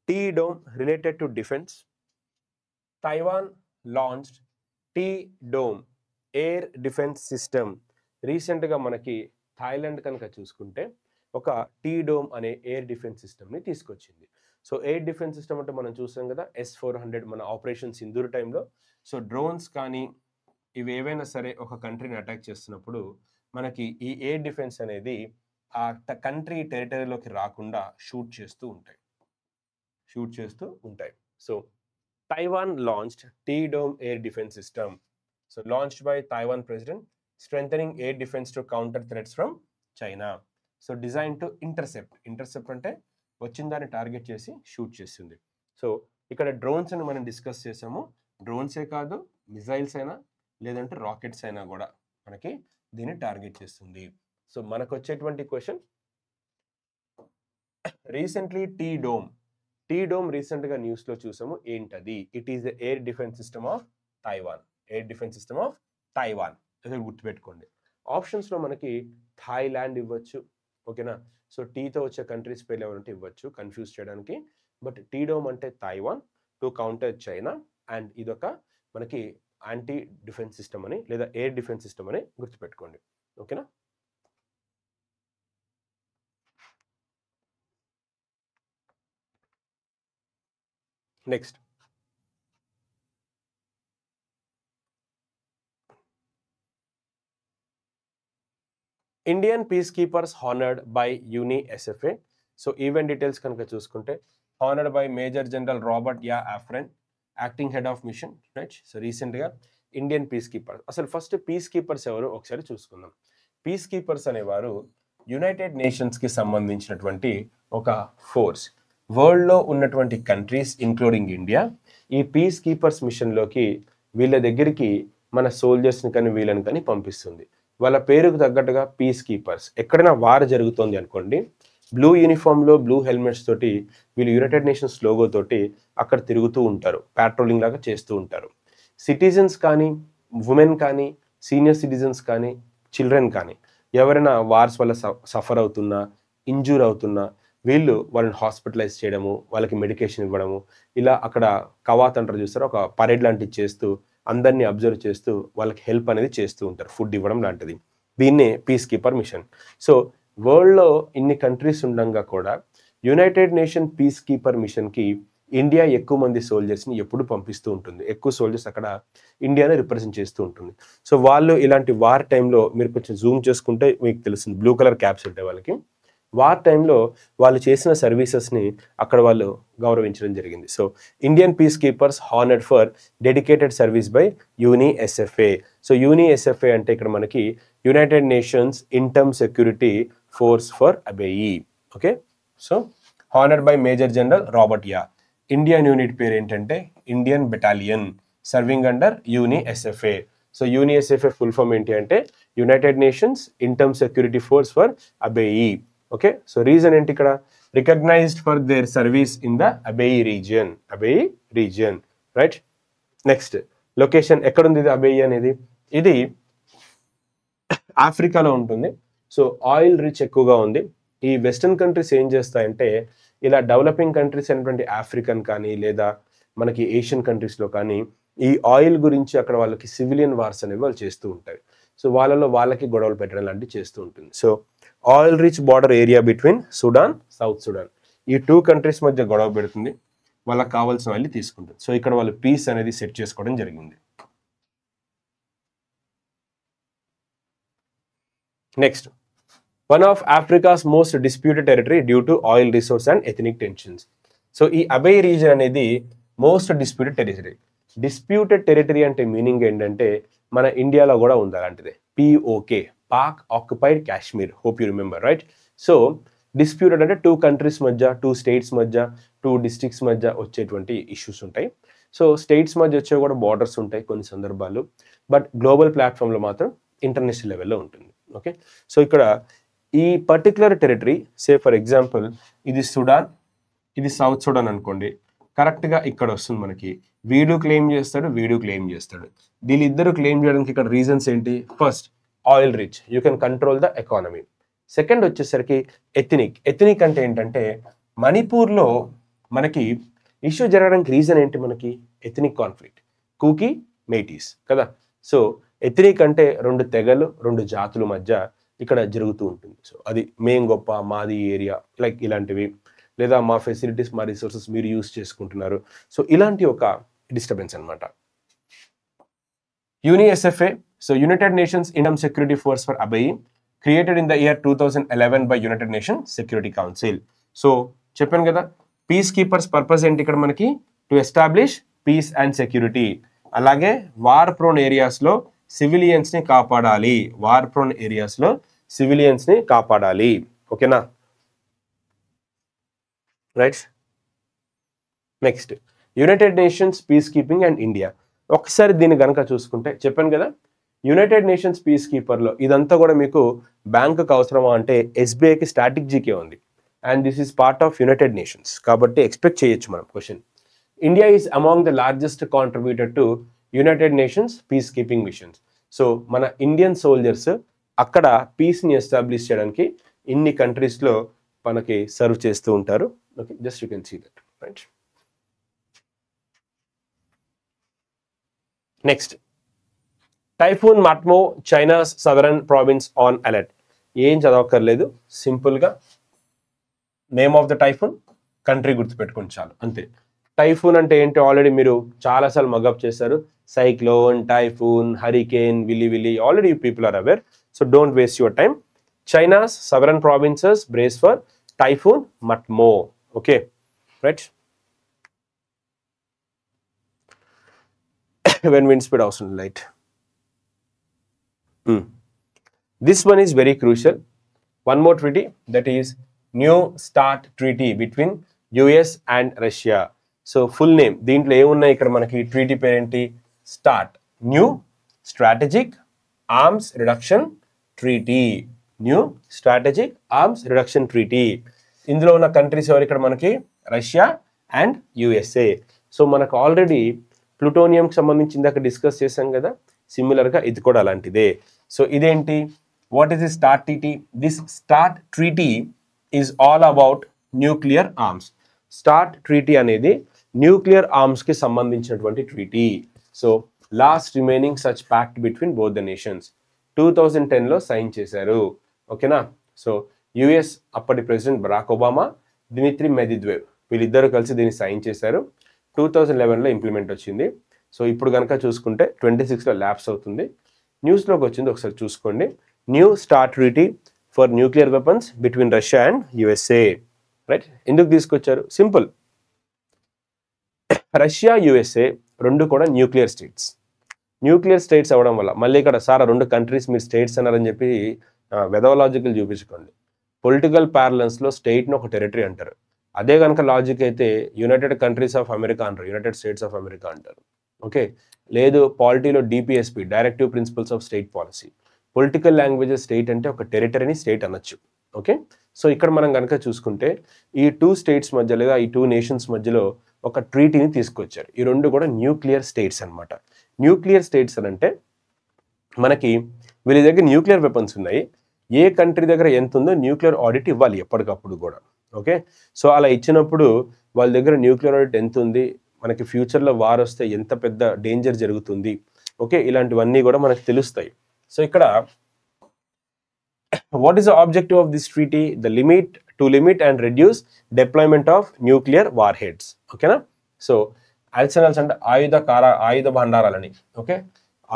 T-Dome related to defense. Taiwan launched T-Dome air defense system. రీసెంట్గా మనకి Thailand కనుక చూసుకుంటే ఒక T-Dome అనే air defence సిస్టమ్ని తీసుకొచ్చింది. సో ఎయిర్ డిఫెన్స్ సిస్టమ్ అంటే మనం చూసాం కదా S-400 మన ఆపరేషన్ సింధూర్ టైంలో. సో డ్రోన్స్ కానీ ఇవి ఏవైనా సరే ఒక కంట్రీని అటాక్ చేస్తున్నప్పుడు మనకి ఈ ఎయిర్ డిఫెన్స్ అనేది ఆ కంట్రీ టెరిటరీలోకి రాకుండా షూట్ చేస్తూ ఉంటాయి. So Taiwan launched T-Dome air defense system. So launched by Taiwan president, strengthening air defense to counter threats from China. So designed to intercept అంటే వచ్చిన దాన్ని టార్గెట్ చేసి షూట్ చేస్తుంది. సో ఇక్కడ డ్రోన్స్ అని మనం డిస్కస్ చేసాము. డ్రోన్సే కాదు, మిజైల్స్ అయినా లేదంటే రాకెట్స్ అయినా కూడా మనకి దీన్ని టార్గెట్ చేస్తుంది. సో మనకు వచ్చేటువంటి క్వశ్చన్ రీసెంట్లీ టీ-డోమ్ రీసెంట్గా న్యూస్లో చూసాము, ఏంటది? It is the air defence system of Taiwan. అదే గుర్తుపెట్టుకోండి. ఆప్షన్స్లో మనకి థాయిలాండ్ ఇవ్వచ్చు, ఓకేనా. సో టీతో వచ్చే కంట్రీస్ పేర్లు ఏమంటే ఇవ్వచ్చు కన్ఫ్యూజ్ చేయడానికి. బట్ T-Dome అంటే Taiwan to counter China, and ఇదొక మనకి యాంటీ డిఫెన్స్ సిస్టమ్ అని లేదా ఎయిర్ డిఫెన్స్ సిస్టమ్ అని గుర్తుపెట్టుకోండి, ఓకేనా. Next Indian peace keepers honoured by UniSFA. So event details కనుక చూసుకుంటే honoured by major general Robert Yaw Affram acting head of mission, right. So రీసెంట్గా ఇండియన్ పీస్ కీపర్. అసలు first peace keepers ఎవరు ఒకసారి చూసుకుందాం. పీస్ కీపర్స్ అనేవారు United నేషన్స్కి సంబంధించినటువంటి ఒక ఫోర్స్. వరల్డ్లో ఉన్నటువంటి కంట్రీస్ ఇంక్లూడింగ్ ఇండియా ఈ పీస్ కీపర్స్ మిషన్లోకి వీళ్ళ దగ్గరికి మన సోల్జర్స్ని కానీ వీళ్ళని కానీ పంపిస్తుంది. వాళ్ళ పేరుకు తగ్గట్టుగా పీస్ కీపర్స్. ఎక్కడైనా వార్ జరుగుతోంది అనుకోండి, బ్లూ యూనిఫామ్లో బ్లూ హెల్మెట్స్ తోటి వీళ్ళు యునైటెడ్ నేషన్స్ లోగో తోటి అక్కడ తిరుగుతూ ఉంటారు, ప్యాట్రోలింగ్ లాగా చేస్తూ ఉంటారు. సిటిజన్స్ కానీ, ఉమెన్ కానీ, సీనియర్ సిటిజన్స్ కానీ, చిల్డ్రన్ కానీ ఎవరైనా వార్స్ వల్ల సఫర్ అవుతున్నా, ఇంజూర్ అవుతున్నా వీళ్ళు వాళ్ళని హాస్పిటలైజ్ చేయడము, వాళ్ళకి మెడికేషన్ ఇవ్వడము, ఇలా అక్కడ కవాత్ అంటారు చూస్తారు, ఒక పరేడ్ లాంటివి చేస్తూ అందరినీ అబ్జర్వ్ చేస్తూ వాళ్ళకి హెల్ప్ అనేది చేస్తూ ఉంటారు, ఫుడ్ ఇవ్వడం లాంటిది. దీన్నే పీస్ కీపర్ మిషన్. సో వరల్డ్లో ఇన్ని కంట్రీస్ ఉండగా కూడా యునైటెడ్ నేషన్ పీస్ కీపర్ మిషన్కి ఇండియా ఎక్కువ మంది సోల్జర్స్ని ఎప్పుడు పంపిస్తూ ఉంటుంది. ఎక్కువ సోల్జర్స్ అక్కడ ఇండియాని రిప్రజెంట్ చేస్తూ ఉంటుంది. సో వాళ్ళు ఇలాంటి వార్ టైంలో మీరు కొంచెం జూమ్ చేసుకుంటే మీకు తెలుస్తుంది, బ్లూ కలర్ క్యాప్స్ ఉంటాయి వాళ్ళకి. వార్ టైంలో వాళ్ళు చేసిన సర్వీసెస్ని అక్కడ వాళ్ళు గౌరవించడం జరిగింది. So Indian peace keepers honoured for dedicated service by UNISFA. So UNISFA అంటే ఇక్కడ మనకి United Nations interim security force for Abyei. Okay, so honoured by major general Robert Yaw. Indian unit పేరు ఏంటంటే Indian battalion serving under UNISFA. So UNISFA full form ఏంటి అంటే United Nations interim security force for Abyei. Okay, so reason ఏంటి ఇక్కడ, recognised for their service in the Abyei region, right. Next location ఎక్కడుంది ఇది అబేయి అనేది, ఇది ఆఫ్రికాలో ఉంటుంది. సో ఆయిల్ రిచ్ ఎక్కువగా ఉంది. ఈ వెస్టర్న్ కంట్రీస్ ఏం చేస్తాయంటే ఇలా డెవలపింగ్ కంట్రీస్ అయినటువంటి ఆఫ్రికన్ కానీ లేదా మనకి ఏషియన్ కంట్రీస్లో కానీ ఈ ఆయిల్ గురించి అక్కడ వాళ్ళకి సివిలియన్ వార్స్ అనేవి వాళ్ళు చేస్తూ ఉంటారు. సో వాళ్ళకి గొడవలు పెట్టడం లాంటివి చేస్తూ ఉంటుంది. So oil rich border area between Sudan, south Sudan, ఈ 2 కంట్రీస్ మధ్య గొడవ పెడుతుంది, వాళ్ళకి కావాల్సిన ఆయిల్ తీసుకుంటుంది. సో ఇక్కడ వాళ్ళు పీస్ అనేది సెట్ చేసుకోవడం జరిగింది. Next, one of Africa's most disputed territory due to oil resource and ethnic tensions. So ఈ అబేయి రీజన్ అనేది most disputed territory. Disputed territory అంటే మీనింగ్ ఏంటంటే మన ఇండియాలో కూడా ఉంది అలాంటిదే, POK, Pak occupied Kashmir. Hope you remember, right. So disputed అంటే 2 కంట్రీస్ మధ్య, 2 స్టేట్స్ మధ్య, 2 డిస్ట్రిక్ట్స్ మధ్య వచ్చేటువంటి ఇష్యూస్ ఉంటాయి. సో స్టేట్స్ మధ్య వచ్చే కూడా బార్డర్స్ ఉంటాయి కొన్ని సందర్భాలు, బట్ గ్లోబల్ ప్లాట్ఫామ్లో మాత్రం ఇంటర్నేషనల్ లెవెల్లో ఉంటుంది. ఓకే, సో ఇక్కడ ఈ particular territory, say for example ఇది సుడాన్, ఇది సౌత్ సుడాన్ అనుకోండి, కరెక్ట్గా ఇక్కడ వస్తుంది మనకి. వీడు క్లెయిమ్ చేస్తాడు, వీడు క్లెయిమ్ చేస్తాడు. వీళ్ళిద్దరు క్లెయిమ్ చేయడానికి ఇక్కడ రీజన్స్ ఏంటి, first oil rich, you can control the economy. Second వచ్చేసరికి ఎథనిక్ అంటే ఏంటంటే మణిపూర్లో మనకి ఇష్యూ జరగడానికి రీజన్ ఏంటి, మనకి ఎథనిక్ కాన్ఫ్లిక్ట్, కూకీ మేటీస్ కదా. సో ఎథనిక్ అంటే 2 తెగలు 2 జాతుల మధ్య ఇక్కడ జరుగుతూ ఉంటుంది. సో అది మేం గొప్ప, మాది ఏరియా, లైక్ ఇలాంటివి, లేదా మా ఫెసిలిటీస్ మా రిసోర్సెస్ మీరు యూజ్ చేసుకుంటున్నారు. సో ఇలాంటి ఒక డిస్టర్బెన్స్ అనమాట. UNISFA, so United Nations interim security force for Abyei, created in the year 2011 by United Nation security council. So చెప్పాను కదా, పీస్ కీపర్స్ పర్పస్ ఏంటి ఇక్కడ మనకి, to establish peace and security. అలాగే వార్ ప్రోన్ ఏరియాస్లో సివిలియన్స్ని కాపాడాలి, ఓకేనా, right. Next, United Nations peace keeping and India. ఒకసారి దీన్ని కనుక చూసుకుంటే చెప్పాను కదా, యునైటెడ్ నేషన్స్ పీస్ కీపర్లో ఇదంతా కూడా మీకు బ్యాంకుకి అవసరమా అంటే SBIకి స్టాటిక్ జీకే ఉంది, and this is part of United nations కాబట్టి ఎక్స్పెక్ట్ చేయొచ్చు మనం question. India is among the largest contributor to United Nations peace keeping machines. So మన ఇండియన్ సోల్జర్స్ అక్కడ పీస్ని ఎస్టాబ్లిష్ చేయడానికి ఇన్ని కంట్రీస్లో మనకి సర్వ్ చేస్తూ ఉంటారు. Okay, just you can see that, right. Next, typhoon Matmo, China's southern province on alert. ఏం చదవక్కర్లేదు, సింపుల్గా name of the typhoon, country గుర్తుపెట్టుకుని చాలు, అంతే. టైఫూన్ అంటే ఏంటి ఆల్రెడీ మీరు చాలాసార్లు మగప్ చేశారు, cyclone, typhoon, hurricane, willy, already you people are aware. So don't waste your time. China's southern provinces brace for typhoon Matmo. Okay, right. when wind speed అవసరం light. This one is very crucial. One more treaty, that is New START treaty between US and Russia. So full name దీంట్లో ఏమున్నాయి ఇక్కడ మనకి treaty పేరేంటి START, new strategic arms reduction treaty, new strategic arms reduction treaty. ఇందులో ఉన్న countries ఎవరు ఇక్కడ మనకి రష్యా అండ్ యుఎస్ఏ. సో మనకు ఆల్రెడీ ప్లూటోనియంకి సంబంధించి ఇందాక డిస్కస్ చేసాం కదా, సిమిలర్గా ఇది కూడా అలాంటిదే. సో ఇదేంటి, what is the START treaty? This START treaty is all about nuclear arms. START treaty అనేది న్యూక్లియర్ ఆర్మ్స్కి సంబంధించినటువంటి treaty. So last remaining such pact between both the nations 2010లో సైన్ చేశారు. ఓకేనా. సో యుఎస్ అప్పటి president Barack Obama, Dmitry Medvedev వీళ్ళిద్దరూ కలిసి దీన్ని సైన్ చేశారు. 2011లో ఇంప్లిమెంట్ వచ్చింది. సో ఇప్పుడు కనుక చూసుకుంటే 26లో ల్యాప్స్ అవుతుంది. న్యూస్లోకి వచ్చింది, ఒకసారి చూసుకోండి. New START treaty for nuclear weapons between Russia and USA. Right, ఎందుకు తీసుకొచ్చారు? సింపుల్, రష్యా యుఎస్ఏ రెండు కూడా న్యూక్లియర్ స్టేట్స్. న్యూక్లియర్ స్టేట్స్ అవ్వడం వల్ల మళ్ళీ ఇక్కడ సార్ రెండు కంట్రీస్ మీరు స్టేట్స్ అన్నారని చెప్పి వెదవలాజికల్ చూపించుకోండి. పొలిటికల్ ప్యారలెన్స్లో స్టేట్ని ఒక టెరిటరీ అంటారు. అదే కనుక లాజిక్ అయితే యునైటెడ్ కంట్రీస్ ఆఫ్ అమెరికా అంటారు, యునైటెడ్ స్టేట్స్ ఆఫ్ అమెరికా అంటారు. ఓకే, లేదు పాలిటీలో DPSP, directive principles of state policy. Political languages state అంటే ఒక టెరిటరీని స్టేట్ అనొచ్చు. ఓకే, సో ఇక్కడ మనం కనుక చూసుకుంటే ఈ టూ స్టేట్స్ మధ్య లేదా ఈ టూ నేషన్స్ మధ్యలో ఒక ట్రీటీని తీసుకొచ్చారు. ఈ రెండు కూడా న్యూక్లియర్ స్టేట్స్ అనమాట. న్యూక్లియర్ స్టేట్స్ అని అంటే మనకి వీళ్ళ దగ్గర న్యూక్లియర్ వెపన్స్ ఉన్నాయి. ఏ కంట్రీ దగ్గర ఎంత ఉందో న్యూక్లియర్ ఆడిట్ ఇవ్వాలి ఎప్పటికప్పుడు కూడా. ఓకే, సో అలా ఇచ్చినప్పుడు వాళ్ళ దగ్గర న్యూక్లియర్ ఆడిట్ ఎంత ఉంది, మనకి ఫ్యూచర్లో వార్ వస్తే ఎంత పెద్ద డేంజర్ జరుగుతుంది, ఓకే, ఇలాంటివన్నీ కూడా మనకు తెలుస్తాయి. సో ఇక్కడ what is the objective of this treaty? The limit and reduce deployment of nuclear war heads. ఓకేనా. సో ఆర్సెనల్స్ అంటే ఆయుధ భాండారాలని, ఓకే,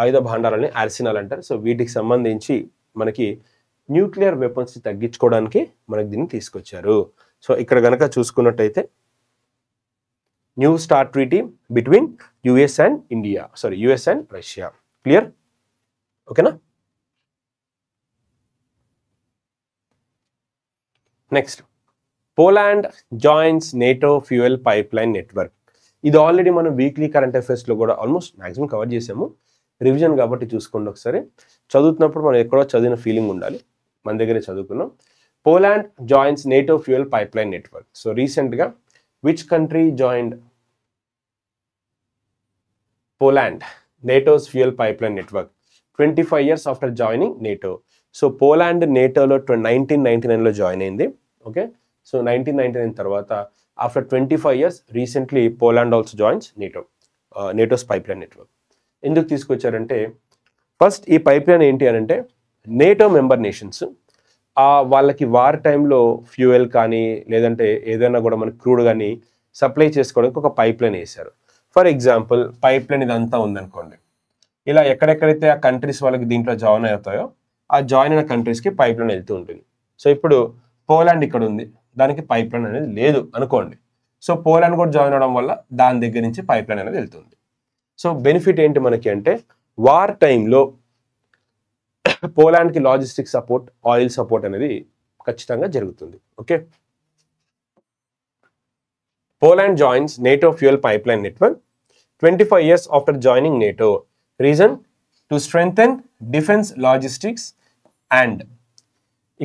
ఆయుధ భాండారాలని ఆర్సెనల్ అంటారు. సో వీటికి సంబంధించి మనకి న్యూక్లియర్ వెపన్స్ తగ్గించుకోవడానికి మనకి దీన్ని తీసుకొచ్చారు. సో ఇక్కడ కనుక చూసుకున్నట్టయితే new START treaty between US and Russia. Clear? ఓకేనా. Next, Poland joins NATO fuel pipe line network. ఇది ఆల్రెడీ మనం వీక్లీ కరెంట్ అఫైర్స్లో కూడా ఆల్మోస్ట్ మ్యాక్సిమం కవర్ చేసాము. రివిజన్ కాబట్టి చూసుకోండి ఒకసారి. చదువుతున్నప్పుడు మనం ఎక్కడో చదివిన ఫీలింగ్ ఉండాలి, మన దగ్గరే చదువుకున్నాం. Poland joins NATO fuel pipe line network. So రీసెంట్గా which country joined Poland NATO's fuel pipe line network 25 years after joining NATO. So Poland నేటోలో 1999లో జాయిన్ అయింది. ఓకే, సో 1999 తర్వాత after 25 years recently Poland also joins NATO's pipe line network. ఎందుకు తీసుకొచ్చారంటే first ఈ pipe line ఏంటి అని అంటే నేటో మెంబర్ నేషన్స్ వాళ్ళకి వార్ టైంలో ఫ్యూయల్ కానీ లేదంటే ఏదైనా కూడా మనకి క్రూడ్ కానీ సప్లై చేసుకోవడానికి ఒక పైప్ లైన్ వేశారు. ఫర్ ఎగ్జాంపుల్ పైప్ లైన్ ఇదంతా ఉందనుకోండి, ఇలా ఎక్కడెక్కడైతే ఆ కంట్రీస్ వాళ్ళకి దీంట్లో జాయిన్ అవుతాయో ఆ జాయిన్ అయిన కంట్రీస్కి పైప్ లైన్ వెళ్తూ ఉంటుంది. సో ఇప్పుడు పోలాండ్ ఇక్కడ ఉంది, దానికి పైప్ లైన్ అనేది లేదు అనుకోండి. సో పోలాండ్ కూడా జాయిన్ అవడం వల్ల దాని దగ్గర నుంచి పైప్ లైన్ అనేది వెళ్తుంది. సో బెనిఫిట్ ఏంటి మనకి అంటే వార్ టైంలో పోలాండ్కి లాజిస్టిక్ సపోర్ట్, ఆయిల్ సపోర్ట్ అనేది ఖచ్చితంగా జరుగుతుంది. Okay, Poland joins NATO fuel pipe line network 25 years after joining NATO. Reason to strengthen defence logistics and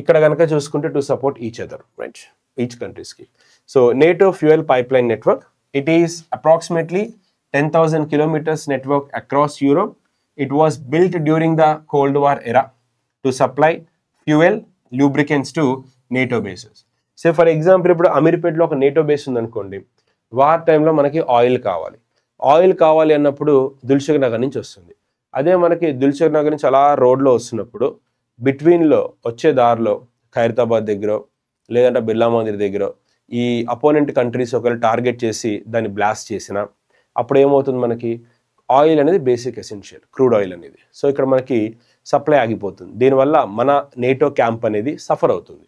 ఇక్కడ కనుక చూసుకుంటే to support each other, right, each కంట్రీస్కి. So NATO fuel pipe line network, it is approximately 10,000 kilometers network across Europe. It was built during the Cold War era to supply fuel, lubricants to NATO bases. So for example, ఇప్పుడు అమీర్పేటలో ఒక NATO base ఉందనుకోండి, war టైంలో మనకి oil కావాలి అన్నప్పుడు దిల్సుఖ్ నగర్ నుంచి వస్తుంది. అదే మనకి దిల్సుఖ్ నగర్ నుంచి అలా రోడ్లో వస్తున్నప్పుడు బిట్వీన్లో వచ్చే దారిలో ఖైరతాబాద్ దగ్గర లేదంటే బిర్లా మందిర్ దగ్గర ఈ అపోనెంట్ కంట్రీస్ ఒకవేళ టార్గెట్ చేసి దాన్ని బ్లాస్ట్ చేసిన అప్పుడు ఏమవుతుంది, మనకి ఆయిల్ అనేది బేసిక్ ఎసెన్షియల్, క్రూడ్ ఆయిల్ అనేది. సో ఇక్కడ మనకి సప్లై ఆగిపోతుంది. దీనివల్ల మన నేటో క్యాంప్ అనేది సఫర్ అవుతుంది.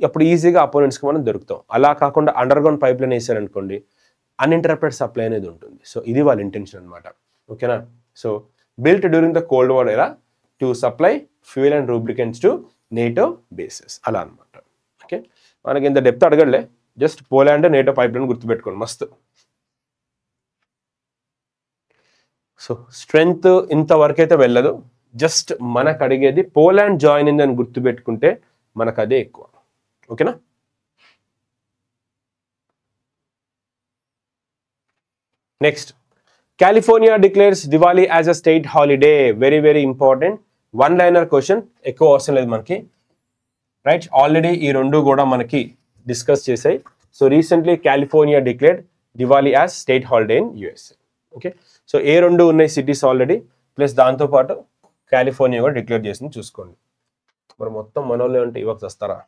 అప్పుడు ఈజీగా అపోనెంట్స్కి మనం దొరుకుతాం. అలా కాకుండా అండర్ గ్రౌండ్ పైప్ లైన్ వేసారనుకోండి, అన్ఇంటరప్టెడ్ సప్లై అనేది ఉంటుంది. సో ఇది వాళ్ళ ఇంటెన్షన్ అనమాట. ఓకేనా. So built during the Cold War era to supply fuel and lubricants to NATO bases అలా అనమాట. ఓకే, మనకి ఇంత డెప్త్ అడగలే, just Poland NATO pipe line గుర్తుపెట్టుకోండి మస్తు. సో స్ట్రెంగ్త్ ఇంతవరకు అయితే వెళ్ళదు, జస్ట్ మనకు అడిగేది పోలాండ్ జాయిన్ అయింది అని గుర్తుపెట్టుకుంటే మనకు అదే ఎక్కువ. ఓకేనా? Next, California declares Diwali as a state holiday. Very, very important. One-liner question. ఎక్కువ అవసరం లేదు మనకి. రైట్, ఆల్రెడీ ఈ రెండు కూడా మనకి డిస్కస్ చేసాయి. So recently California declared Diwali as state holiday in USA. Okay, so ఏ రెండు ఉన్నాయి సిటీస్ ఆల్రెడీ, ప్లస్ దాంతోపాటు కాలిఫోర్నియా కూడా డిక్లేర్ చేసింది చూసుకోండి. మరి మొత్తం మనోళ్ళే అంటే ఇవ్వక వస్తారా?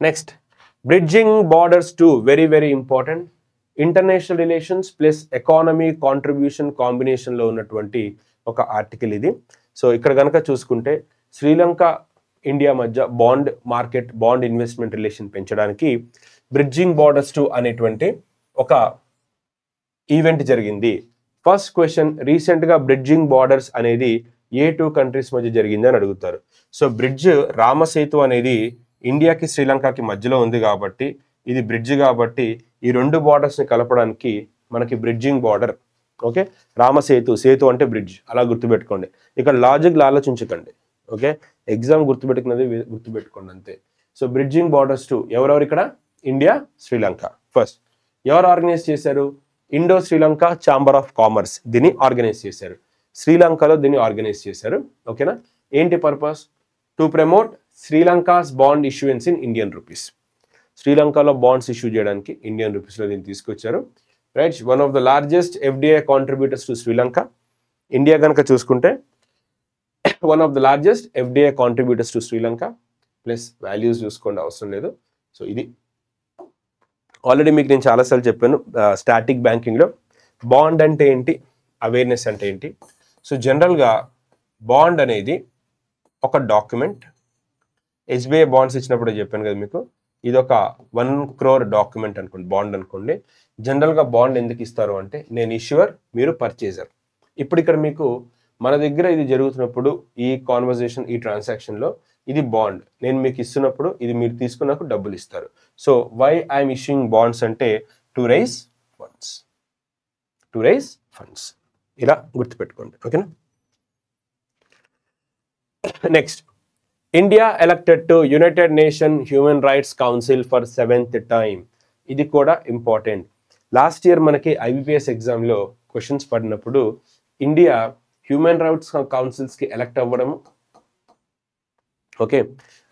Next, bridging borders two very very important. International relations plus economy contribution కాంబినేషన్లో ఉన్నటువంటి ఒక ఆర్టికల్ ఇది. సో ఇక్కడ కనుక చూసుకుంటే శ్రీలంక ఇండియా మధ్య bond market bond investment relation పెంచడానికి బ్రిడ్జింగ్ బార్డర్స్ టు అనేటువంటి ఒక ఈవెంట్ జరిగింది. ఫస్ట్ క్వశ్చన్, రీసెంట్గా బ్రిడ్జింగ్ బార్డర్స్ అనేది ఏ టూ కంట్రీస్ మధ్య జరిగింది అని అడుగుతారు. సో బ్రిడ్జ్ రామసేతు అనేది ఇండియాకి శ్రీలంకకి మధ్యలో ఉంది కాబట్టి ఇది బ్రిడ్జ్, కాబట్టి ఈ రెండు బార్డర్స్ని కలపడానికి మనకి బ్రిడ్జింగ్ బార్డర్. ఓకే, రామసేతు, సేతు అంటే బ్రిడ్జ్, అలా గుర్తుపెట్టుకోండి. ఇక్కడ లాజిక్లు ఆలోచించకండి. ఓకే, ఎగ్జామ్ గుర్తుపెట్టుకున్నది గుర్తుపెట్టుకోండి అంతే. సో బ్రిడ్జింగ్ బార్డర్స్ టు ఎవరెవరు ఇక్కడ? ఇండియా, శ్రీలంక. ఫస్ట్ ఎవరు ఆర్గనైజ్ చేశారు? Indo Sri Lanka chamber of commerce దీన్ని ఆర్గనైజ్ చేశారు. శ్రీలంకలో దీన్ని ఆర్గనైజ్ చేశారు. ఓకేనా? ఏంటి purpose? To promote Sri Lanka's bond issuance in Indian rupees. శ్రీలంకలో బాండ్స్ ఇష్యూ చేయడానికి ఇండియన్ రూపీస్లో దీన్ని తీసుకొచ్చారు. Right, one of the largest FDI contributors to Sri Lanka. India కనుక చూసుకుంటే one of the largest FDI contributors to Sri Lanka. Plus values చూసుకోండి, అవసరం లేదు. సో ఇది ఆల్రెడీ మీకు నేను చాలాసార్లు చెప్పాను స్టాటిక్ బ్యాంకింగ్లో బాండ్ అంటే ఏంటి, అవేర్నెస్ అంటే ఏంటి. సో జనరల్గా బాండ్ అనేది ఒక డాక్యుమెంట్. ఎస్బీఐ బాండ్స్ ఇచ్చినప్పుడు చెప్పాను కదా మీకు, ఇది ఒక 1 crore డాక్యుమెంట్ అనుకోండి, బాండ్ అనుకోండి. జనరల్గా బాండ్ ఎందుకు ఇస్తారు అంటే నేను ఇష్యూవర్, మీరు పర్చేజర్. ఇప్పుడు ఇక్కడ మీకు మన దగ్గర ఇది జరుగుతున్నప్పుడు ఈ కాన్వర్జేషన్ ఈ ట్రాన్సాక్షన్లో ఇది బాండ్ నేను మీకు ఇస్తున్నప్పుడు ఇది మీరు తీసుకున్నప్పుడు డబ్బులు ఇస్తారు. So why I'm issuing bonds అంటే to raise funds, to raise funds, ఇలా గుర్తుపెట్టుకోండి. ఓకేనా? Next, India elected to United Nation human rights council for 7th time. ఇది కూడా ఇంపార్టెంట్. లాస్ట్ ఇయర్ మనకి ఐబిపిఎస్ ఎగ్జామ్లో క్వశ్చన్స్ పడినప్పుడు ఇండియా హ్యూమన్ రైట్స్ కౌన్సిల్స్కి ఎలక్ట్ అవ్వడము. ఓకే,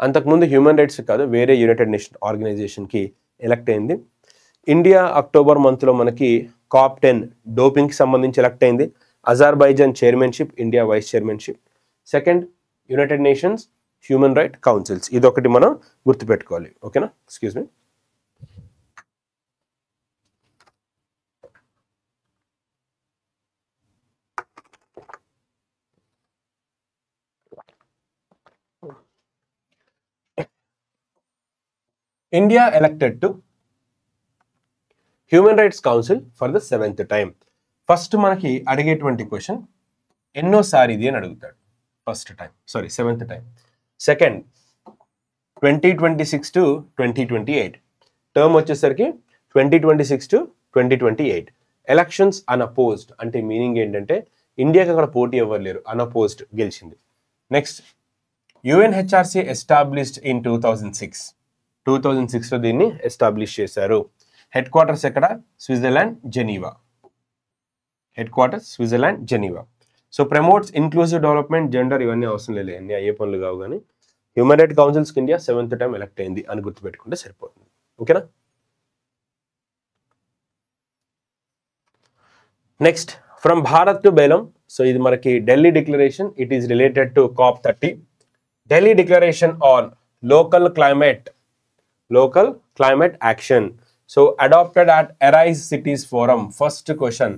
అంతకుముందు హ్యూమన్ రైట్స్ కాదు వేరే యునైటెడ్ నేషన్ ఆర్గనైజేషన్కి ఎలక్ట్ అయింది. ఇండియా అక్టోబర్ మంత్లో మనకి COP10 డోపింగ్కి సంబంధించి ఎలక్ట్ అయింది. అజర్బైజాన్ చైర్మన్షిప్, India vice chairmanship. Second, united nations human right councils, ఇదొకటి మనం గుర్తుపెట్టుకోవాలి. ఓకేనా? Excuse me. India elected to human rights council for the 7th time. First మనకి అడిగేటువంటి క్వశ్చన్ ఎన్నోసారి ఇది అని అడుగుతాడు. First time, sorry 7th time. Second 2026 to 2028, term వచ్చేసరికి 2026 to 2028. ఎలక్షన్స్ అన్అపోజ్డ్ అంటే మీనింగ్ ఏంటంటే ఇండియాకి అక్కడ పోటీ ఎవరు లేరు, అన్అపోజ్డ్ గెలిచింది. Next, UNHRC established in 2006. 2006లో దీన్ని ఎస్టాబ్లిష్ చేశారు. హెడ్ క్వార్టర్స్ ఎక్కడ? Switzerland, Geneva. Headquarters Switzerland, Geneva. So promotes inclusive development, gender, ఇవన్నీ అవసరం లేదు, అన్ని అయ్యే పనులు కావు. కానీ హ్యూమన్ రైట్ కౌన్సిల్స్కి ఇండియా 7th టైం ఎలక్ట్ అయింది అని గుర్తుపెట్టుకుంటే సరిపోతుంది. ఓకేనా? Next, from Bharat to Belem. So ఇది మనకి Delhi declaration. It is related to COP30. Delhi declaration on local climate action. So adapted at arise cities forum. First question,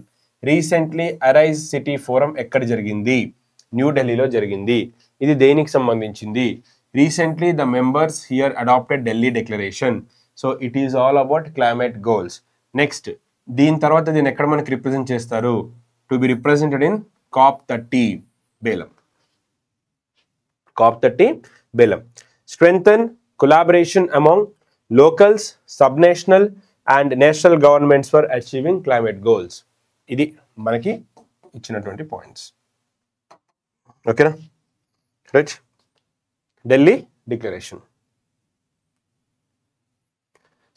recently arise city forum ఎక్కడ జరిగింది? న్యూఢిల్లీలో జరిగింది. ఇది దేనికి సంబంధించింది? Recently the members here adopted Delhi declaration. So it is all about climate goals. Next, దీని తర్వాత దీన్ని ఎక్కడ మనకి రిప్రజెంట్ చేస్తారు? to be represented in COP30 Belem. COP30 Belem. Strengthen collaboration among locals, subnational and national governments for achieving climate goals. ఇది మనకి ఇచ్చినటువంటి points. ఓకేనా, రైట్. ఢిల్లీ డిక్లరేషన్.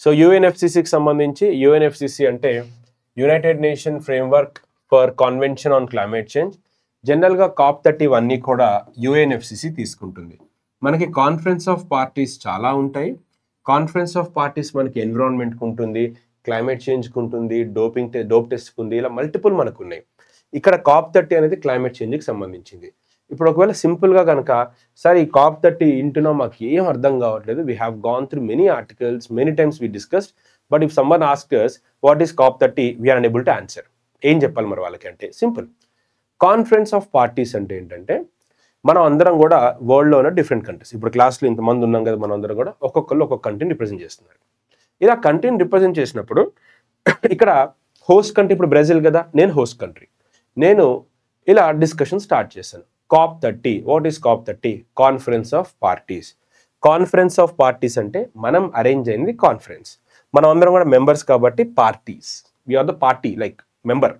సో యుఎన్ఎఫ్సిసికి సంబంధించి, యుఎన్ఎఫ్సిసి అంటే United nation framework for convention on climate change. జనరల్గా COP30 అన్నీ కూడా UNFCCC తీసుకుంటుంది. మనకి కాన్ఫరెన్స్ ఆఫ్ పార్టీస్ చాలా ఉంటాయి. కాన్ఫరెన్స్ ఆఫ్ పార్టీస్ మనకి ఎన్విరాన్మెంట్కి ఉంటుంది, క్లైమేట్ చేంజ్కి ఉంటుంది, డోప్ టెస్ట్కి ఉంది, ఇలా మల్టిపుల్ మనకు ఉన్నాయి. ఇక్కడ COP30 అనేది క్లైమేట్ చేంజ్కి సంబంధించింది. ఇప్పుడు ఒకవేళ సింపుల్గా కనుక సార్ ఈ COP30 ఇంటున్నా మాకు ఏం అర్థం కావట్లేదు, we have gone through many articles, many times we discussed, but if someone asks us what is COP30, we are unable to answer. ఏం చెప్పాలి మరి వాళ్ళకి అంటే సింపుల్. కాన్ఫరెన్స్ ఆఫ్ పార్టీస్ అంటే ఏంటంటే మనం అందరం కూడా వరల్డ్లో ఉన్న డిఫరెంట్ కంట్రీస్, ఇప్పుడు క్లాస్లో ఇంతమంది ఉన్నాం కదా, మనం అందరం కూడా ఒక్కొక్కరు ఒక్కొక్క కంట్రీని రిప్రజెంట్ చేస్తున్నారు. ఇలా కంట్రీని రిప్రజెంట్ చేసినప్పుడు ఇక్కడ హోస్ట్ కంట్రీ, ఇప్పుడు బ్రెజిల్ కదా, నేను హోస్ట్ కంట్రీ, నేను ఇలా డిస్కషన్ స్టార్ట్ చేశాను. COP30, what is COP30? Conference of parties. Conference of parties అంటే మనం అరేంజ్ అయింది కాన్ఫరెన్స్, మనం అందరం కూడా మెంబర్స్ కాబట్టి parties, we are the party like member.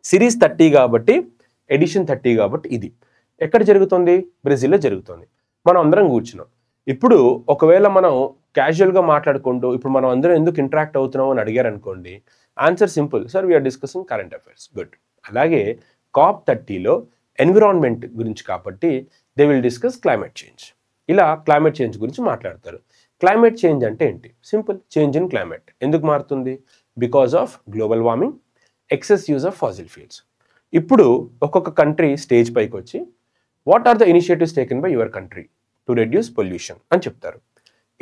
Series 30 కాబట్టి, ఎడిషన్ 30 కాబట్టి ఇది ఎక్కడ జరుగుతుంది? బ్రెజిల్లో జరుగుతుంది. మనం అందరం కూర్చున్నాం. ఇప్పుడు ఒకవేళ మనం క్యాజువల్గా మాట్లాడుకుంటూ ఇప్పుడు మనం అందరం ఎందుకు ఇంటరాక్ట్ అవుతున్నాం అని అడిగారు అనుకోండి, answer simple, sir we are discussing current affairs. Good. అలాగే COP30లో ఎన్విరాన్మెంట్ గురించి కాబట్టి they will discuss climate change. ఇలా క్లైమేట్ చేంజ్ గురించి మాట్లాడతారు. క్లైమేట్ చేంజ్ అంటే ఏంటి? Simple, change in climate. ఎందుకు మారుతుంది? Because of global warming, excess use of fossil fuels. ఇప్పుడు ఒక్కొక్క కంట్రీ స్టేజ్ పైకి వచ్చి what are the initiatives taken by your country to reduce pollution అని చెప్తారు.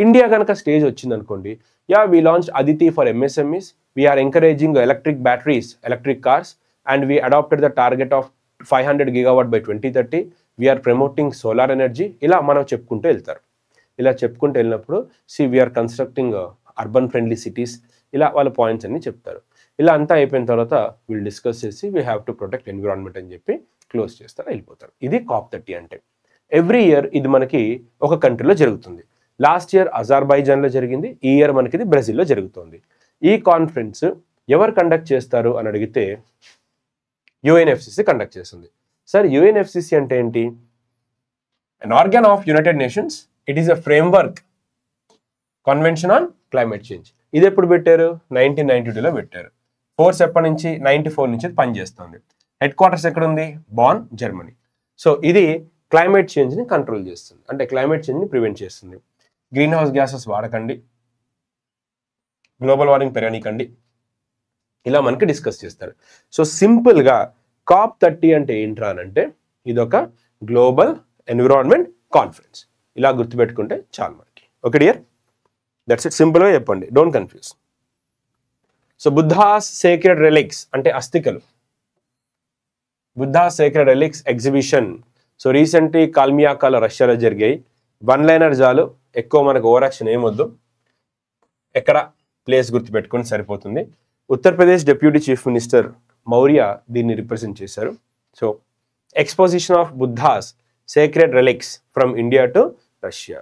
ఇండియా కనుక స్టేజ్ వచ్చింది అనుకోండి, yeah we launch Aditi for MSMEs, we are encouraging electric batteries, electric cars, and we adapted the target of 500 gigawatt by 2030, we are promoting solar energy. ఇలా మనం చెప్పుకుంటూ వెళ్తారు. ఇలా చెప్పుకుంటూ వెళ్ళినప్పుడు we are constructing urban friendly cities, ఇలా వాళ్ళ పాయింట్స్ అన్ని చెప్తారు. ఇలా అంతా అయిపోయిన తర్వాత వీళ్ళు డిస్కస్ చేసి we have to protect environment అని చెప్పి క్లోజ్ చేస్తారు, వెళ్ళిపోతారు. ఇది COP30 అంటే. ఎవ్రీ ఇయర్ ఇది మనకి ఒక కంట్రీలో జరుగుతుంది. లాస్ట్ ఇయర్ అజర్బైజాన్లో జరిగింది, ఈ ఇయర్ మనకి ఇది బ్రెజిల్లో జరుగుతుంది. ఈ కాన్ఫరెన్స్ ఎవరు కండక్ట్ చేస్తారు అని అడిగితే యుఎన్ఎఫ్సిసి కండక్ట్ చేస్తుంది. సార్ యుఎన్ఎఫ్సిసి అంటే ఏంటి? an organ of United Nations. It is a framework convention on climate change. ఇది ఎప్పుడు పెట్టారు? 1992లో పెట్టారు. ఫోర్స్ ఎప్పటి నుంచి? 94 నుంచి పనిచేస్తుంది. హెడ్ క్వార్టర్స్ ఎక్కడ ఉంది? Bonn, Germany. సో ఇది క్లైమేట్ చేంజ్ని కంట్రోల్ చేస్తుంది, అంటే క్లైమేట్ చేంజ్ని ప్రివెంట్ చేస్తుంది. గ్రీన్ హౌస్ గ్యాసెస్ వాడకండి, గ్లోబల్ వార్మింగ్ పెరగనీకండి, ఇలా మనకి డిస్కస్ చేస్తారు. సో సింపుల్గా COP30 అంటే ఏంట్రా అంటే ఇదొక గ్లోబల్ ఎన్విరాన్మెంట్ కాన్ఫరెన్స్. ఇలా గుర్తుపెట్టుకుంటే చాలు మనకి. Okay dear, that's it. సింపుల్గా చెప్పండి, don't confuse. So Buddha's sacred relics అంటే అస్థికలు. Buddha sacred relics exhibition. So recently కాల్మియాకాలో రష్యాలో జరిగాయి. వన్ లైనర్ చాలు, ఎక్కువ మనకు ఓవర్ యాక్షన్ ఏమొద్దు. ఎక్కడ ప్లేస్ గుర్తుపెట్టుకుని సరిపోతుంది. Uttar Pradesh deputy chief minister Maurya దీన్ని రిప్రజెంట్ చేశారు. So exposition of Buddha's sacred relics from India to Russia.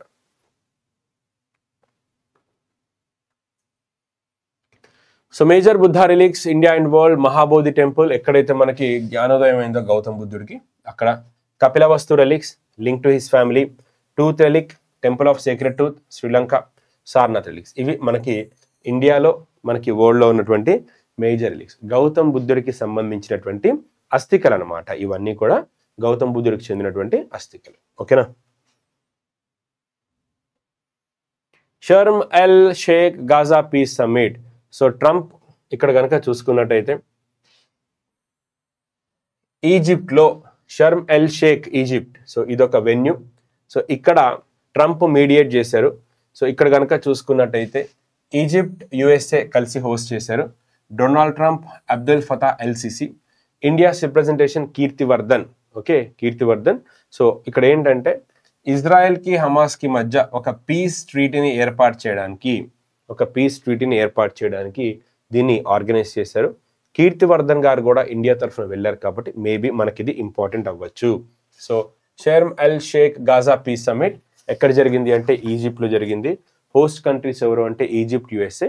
So major Buddha relics India and world. Mahabodhi temple, ఎక్కడైతే మనకి జ్ఞానోదయం అయిందో గౌతమ్ బుద్ధుడికి అక్కడ. Kapilavastu relics link to his family. Tooth relic temple of sacred tooth Sri Lanka. Sarnath relics. ఇవి మనకి ఇండియాలో మనకి వరల్డ్లో ఉన్నటువంటి మేజర్ రిలిక్స్. గౌతమ్ బుద్ధుడికి సంబంధించినటువంటి అస్థికలు అనమాట ఇవన్నీ కూడా, గౌతమ్ బుద్ధుడికి చెందినటువంటి అస్థికలు. ఓకేనా. Sharm el Sheikh Gaza peace summit. So Trump ఇక్కడ కనుక చూసుకున్నట్టయితే ఈజిప్ట్లో Sharm el Sheikh Egypt. So ఇదొక వెన్యూ. సో ఇక్కడ ట్రంప్ మీడియేట్ చేశారు. సో ఇక్కడ కనుక చూసుకున్నట్టయితే ఈజిప్ట్, యుఎస్ఏ కలిసి హోస్ట్ చేశారు. Donald Trump, Abdul Fattah el Sisi. India's representation Kirtivardhan. Okay, Kirtivardhan. So ఇక్కడ ఏంటంటే ఇజ్రాయెల్కి హమాస్కి మధ్య ఒక పీస్ ట్రీటీని ఏర్పాటు చేయడానికి దీన్ని ఆర్గనైజ్ చేశారు. కీర్తివర్ధన్ గారు కూడా ఇండియా తరఫున వెళ్ళారు కాబట్టి మేబీ మనకి ఇది ఇంపార్టెంట్ అవ్వచ్చు. So Sharm el Sheikh Gaza peace summit ఎక్కడ జరిగింది అంటే ఈజిప్ట్లో జరిగింది. హోస్ట్ కంట్రీస్ ఎవరు అంటే ఈజిప్ట్, యుఎస్ఏ.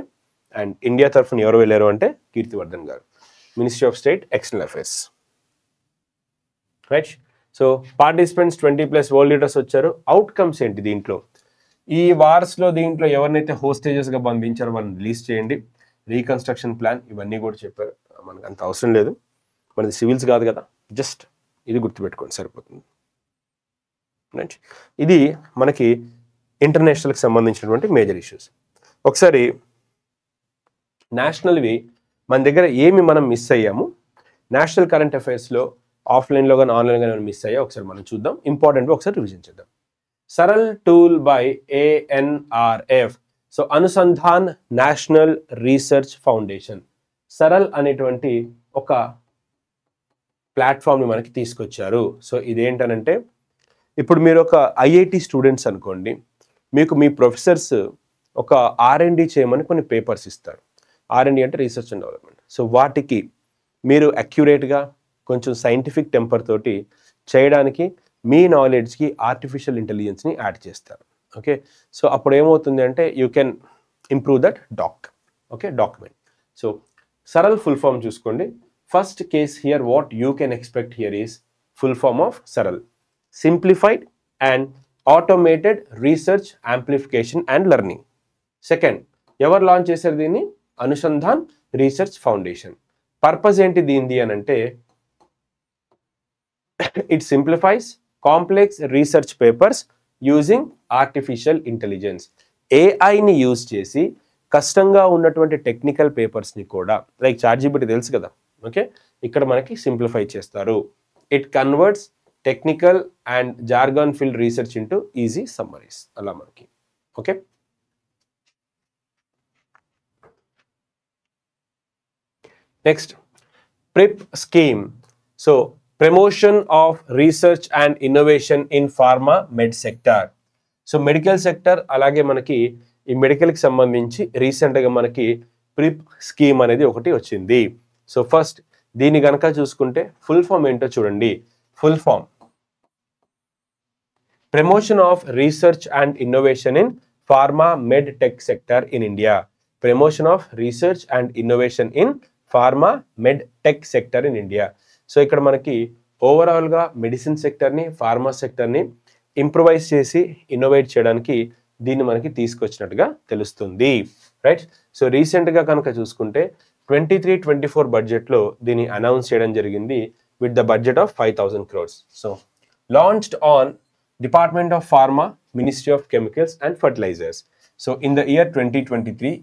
అండ్ ఇండియా తరఫున ఎవరు వెళ్ళారు అంటే కీర్తివర్ధన్ గారు, ministry of state external affairs. Right. So participants 20+ world leaders వచ్చారు. అవుట్కమ్స్ ఏంటి దీంట్లో? ఈ వార్స్లో దీంట్లో ఎవరినైతే హోస్టేజెస్గా బంధించారో వాళ్ళని రిలీజ్ చేయండి, రీకన్స్ట్రక్షన్ ప్లాన్, ఇవన్నీ కూడా చెప్పారు. మనకు అంత అవసరం లేదు, మనది సివిల్స్ కాదు కదా, జస్ట్ ఇది గుర్తుపెట్టుకోండి సరిపోతుంది. రైట్. ఇది మనకి ఇంటర్నేషనల్కి సంబంధించినటువంటి మేజర్ ఇష్యూస్. ఒకసారి నేషనల్వి మన దగ్గర ఏమి మనం మిస్ అయ్యాము, నేషనల్ కరెంట్ అఫైర్స్లో ఆఫ్లైన్లో కానీ ఆన్లైన్ కానీ మిస్ అయ్యా ఒకసారి మనం చూద్దాం. ఇంపార్టెంట్ ఒకసారి రివిజన్ చేద్దాం. Saral tool by ANRF. So Anusandhan national research foundation. Saral అనేటువంటి ఒక ప్లాట్ఫామ్ని మనకి తీసుకొచ్చారు. సో ఇదేంటనంటే, ఇప్పుడు మీరు ఒక IIT స్టూడెంట్స్ అనుకోండి, మీకు మీ ప్రొఫెసర్స్ ఒక R&D చేయమని కొన్ని పేపర్స్ ఇస్తారు. R&D అంటే రీసెర్చ్ అండ్ డెవలప్మెంట్. సో వాటికి మీరు అక్యురేట్గా కొంచెం సైంటిఫిక్ టెంపర్ తోటి చేయడానికి మీ నాలెడ్జ్కి ఆర్టిఫిషియల్ ఇంటెలిజెన్స్ని యాడ్ చేస్తారు. ఓకే. సో అప్పుడు ఏమవుతుంది అంటే you can improve that document. So SARAL full form చూసుకోండి. First case here what you can expect here is full form of SARAL, simplified and automated research amplification and learning. Second, ఎవరు launch చేశారు దీన్ని? Anusandhan research foundation. Purpose ఏంటి దీనిది అని అంటే, it simplifies complex research papers using artificial intelligence. ఏఐని use చేసి కష్టంగా ఉన్నటువంటి టెక్నికల్ పేపర్స్ని కూడా, లైక్ ChatGPT తెలుసు కదా, ఓకే, ఇక్కడ మనకి సింప్లిఫై చేస్తారు. It converts technical and jargon filled research into easy summaries, అలా మనకి. Okay. Next, PRIP scheme. So promotion of research and innovation in pharma med sector. So medical sector, అలాగే మనకి ఈ మెడికల్కి సంబంధించి రీసెంట్గా మనకి ప్రిప్ స్కీమ్ అనేది ఒకటి వచ్చింది. సో ఫస్ట్ దీన్ని కనుక చూసుకుంటే ఫుల్ ఫామ్ ఏంటో చూడండి. Full form promotion of research and innovation in pharma med tech sector in India. Promotion of research and innovation in pharma med tech sector in India. So ఇక్కడ మనకి ఓవరాల్గా medicine సెక్టర్ని, ఫార్మా సెక్టర్ని ఇంప్రూవైజ్ చేసి innovate చేయడానికి దీన్ని మనకి తీసుకొచ్చినట్టుగా తెలుస్తుంది. రైట్. సో రీసెంట్గా కనుక చూసుకుంటే 23-24 బడ్జెట్లో దీన్ని అనౌన్స్ చేయడం జరిగింది with the budget of 5,000 crores. So launched on Department of Pharma, Ministry of Chemicals and Fertilizers. So in the year 2023,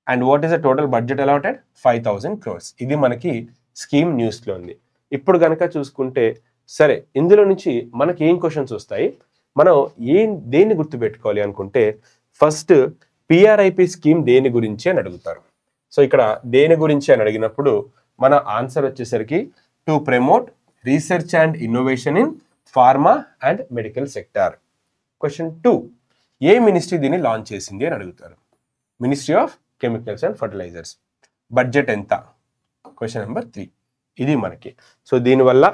and what is the total budget allotted? 5,000 crores. ఇది మనకి scheme న్యూస్లో ఉంది. ఇప్పుడు కనుక చూసుకుంటే సరే, ఇందులో నుంచి మనకి ఏం క్వశ్చన్స్ వస్తాయి, మనం దేన్ని గుర్తుపెట్టుకోవాలి అనుకుంటే, ఫస్ట్ PRIP స్కీమ్ దేని గురించి అని అడుగుతారు. సో ఇక్కడ దేని గురించి అని అడిగినప్పుడు మన ఆన్సర్ వచ్చేసరికి to promote research and innovation in pharma and medical sector. Question 2, ఏ మినిస్ట్రీ దీన్ని లాంచ్ చేసింది అని అడుగుతారు. Ministry of chemicals and fertilizers. Budget ఎంత? Question number 3. ఇది మనకి. సో దీనివల్ల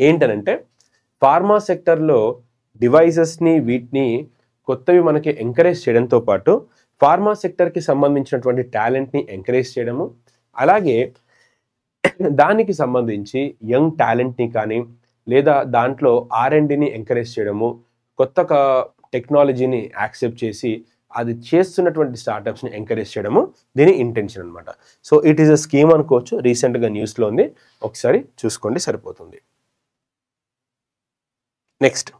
ఏంటనంటే ఫార్మా సెక్టర్లో డివైజెస్ని వీటిని కొత్తవి మనకి ఎంకరేజ్ చేయడంతో పాటు ఫార్మా సెక్టర్కి సంబంధించినటువంటి టాలెంట్ని ఎంకరేజ్ చేయడము, అలాగే దానికి సంబంధించి యంగ్ టాలెంట్ని కానీ లేదా దాంట్లో R&Dని ఎంకరేజ్ చేయడము, కొత్త టెక్నాలజీని యాక్సెప్ట్ చేసి అది చేస్తున్నటువంటి స్టార్టప్స్ని ఎంకరేజ్ చేయడము దీని ఇంటెన్షన్ అనమాట. So it is a scheme అనుకోవచ్చు. రీసెంట్గా న్యూస్లో ఉంది, ఒకసారి చూసుకోండి సరిపోతుంది. Next,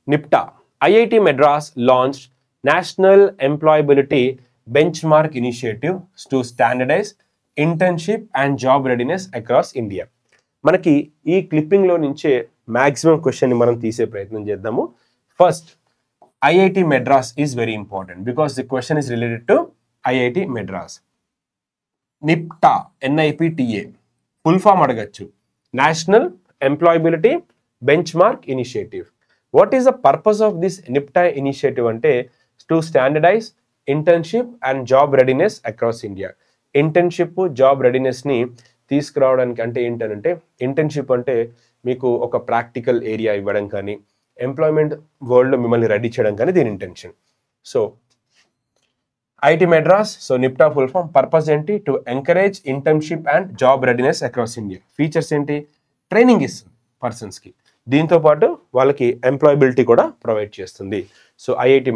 నిప్టా. IIT Madras launched National Employability Benchmark Initiative to standardize internship and job readiness across India. మనకి ఈ క్లిప్పింగ్లో నుంచే మ్యాక్సిమం క్వశ్చన్ని మనం తీసే ప్రయత్నం చేద్దాము. First, IIT Madras is very important because the question is related to IIT Madras. NIPTA, NIPTA, full form అడగచ్చు. National Employability Benchmark Initiative. What is the purpose of this NIPTA initiative అంటే to standardize internship and job readiness across India. Internship job రెడీనెస్ని తీసుకురావడానికి అంటే ఏంటంటే internship అంటే మీకు ఒక practical area ఇవ్వడం కానీ ఎంప్లాయ్మెంట్ వరల్డ్లో మిమ్మల్ని రెడీ చేయడం కానీ దీని intention. So IIT Madras, so నిప్టా ఫుల్ ఫామ్, పర్పస్ ఏంటి? To encourage internship and job readiness across India. Features ఏంటి? ట్రైనింగ్ ఇస్తుంది పర్సన్స్కి, దీంతో పాటు వాళ్ళకి ఎంప్లాయబిలిటీ కూడా ప్రొవైడ్ చేస్తుంది. సో ఐఐటి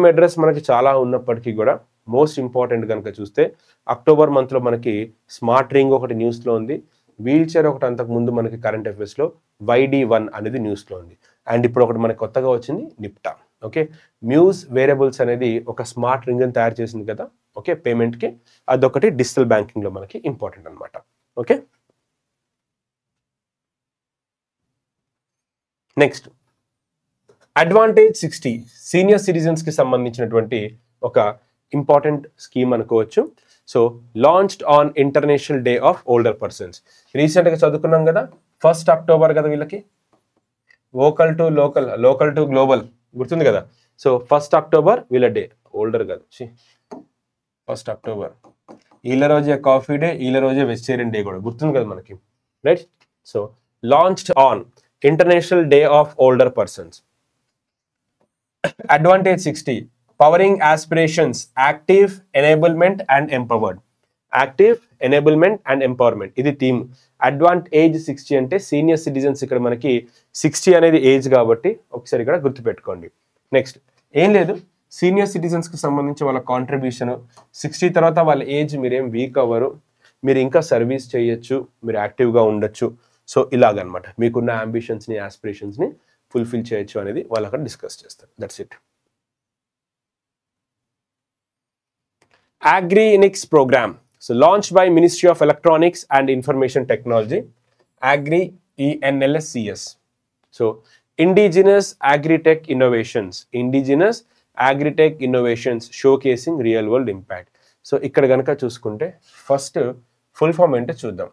మెడ్రాస్ మనకి చాలా ఉన్నప్పటికీ కూడా మోస్ట్ ఇంపార్టెంట్ కనుక చూస్తే అక్టోబర్ మంత్లో మనకి స్మార్ట్ రింగ్ ఒకటి న్యూస్లో ఉంది, వీల్ చైర్ ఒకటి అంతకుముందు మనకి కరెంట్ అఫైర్స్లో YD1 అనేది న్యూస్లో ఉంది, అండ్ ఇప్పుడు ఒకటి మనకి కొత్తగా వచ్చింది నిప్టా. ఓకే, మ్యూజ్ వేరియబుల్స్ అనేది ఒక స్మార్ట్ రింగ్ అని తయారు చేసింది కదా, ఓకే, పేమెంట్కి, అదొకటి డిజిటల్ బ్యాంకింగ్లో మనకి ఇంపార్టెంట్ అనమాట. ఓకే, నెక్స్ట్ అడ్వాంటేజ్ 60 సీనియర్ సిటిజన్స్కి సంబంధించినటువంటి ఒక ఇంపార్టెంట్ స్కీమ్ అనుకోవచ్చు. So launched on international day of older persons. రీసెంట్గా చదువుకున్నాం కదా, 1 అక్టోబర్ కదా వీళ్ళకి, vocal to local, local to global, గుర్తుంది కదా. సో 1 అక్టోబర్ వీళ్ళ డే, ఓల్డర్ కదా, 1 అక్టోబర్ వీళ్ళ రోజే కాఫీ డే, వీళ్ళ రోజే వెజిటేరియన్ డే కూడా గుర్తుంది కదా మనకి, right. So launched on international day of older persons. Advantage 60 pouring aspirations, active enablement and empowered. Active enablement and empowerment ఇది థీమ్. అడ్వాంటేజ్ 60 అంటే సీనియర్ సిటిజన్స్, ఇక్కడ మనకి 60 అనేది ఏజ్ కాబట్టి ఒకసారి ఇక్కడ గుర్తుపెట్టుకోండి. నెక్స్ట్ ఏం లేదు, సీనియర్ సిటిజన్స్కి సంబంధించి వాళ్ళ కాంట్రిబ్యూషన్ 60 తర్వాత వాళ్ళ ఏజ్ మీరేం వీక్ అవ్వరు, మీరు ఇంకా సర్వీస్ చేయొచ్చు, మీరు యాక్టివ్గా ఉండొచ్చు. సో ఇలాగనమాట మీకున్న అంబిషన్స్ని ఆస్పిరేషన్స్ని ఫుల్ఫిల్ చేయొచ్చు అనేది వాళ్ళు అక్కడ డిస్కస్ చేస్తారు. That's it. Agri-Enix program. So launched by Ministry of Electronics and Information Technology, Agri-ENLSCS. So indigenous agri-tech innovations, showcasing real world impact. So ఇక్కడ గనక చూసుకుంటే ఫస్ట్ ఫుల్ ఫామ్ ఏంటో చూద్దాం.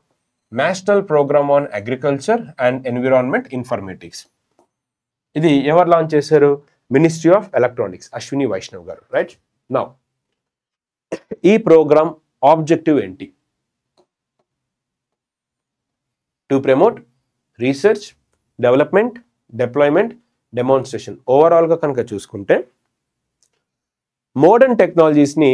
National programme on agriculture and environment informatics. ఇది ఎవరు launch చేశారు? Ministry of electronics, Ashwini Vaishnaw గారు, right. Now ఈ ప్రోగ్రామ్ ఆబ్జెక్టివ్ ఏంటి? To promote research, development, deployment, demonstration. ఓవరాల్గా కనుక చూసుకుంటే మోడర్న్ టెక్నాలజీస్ని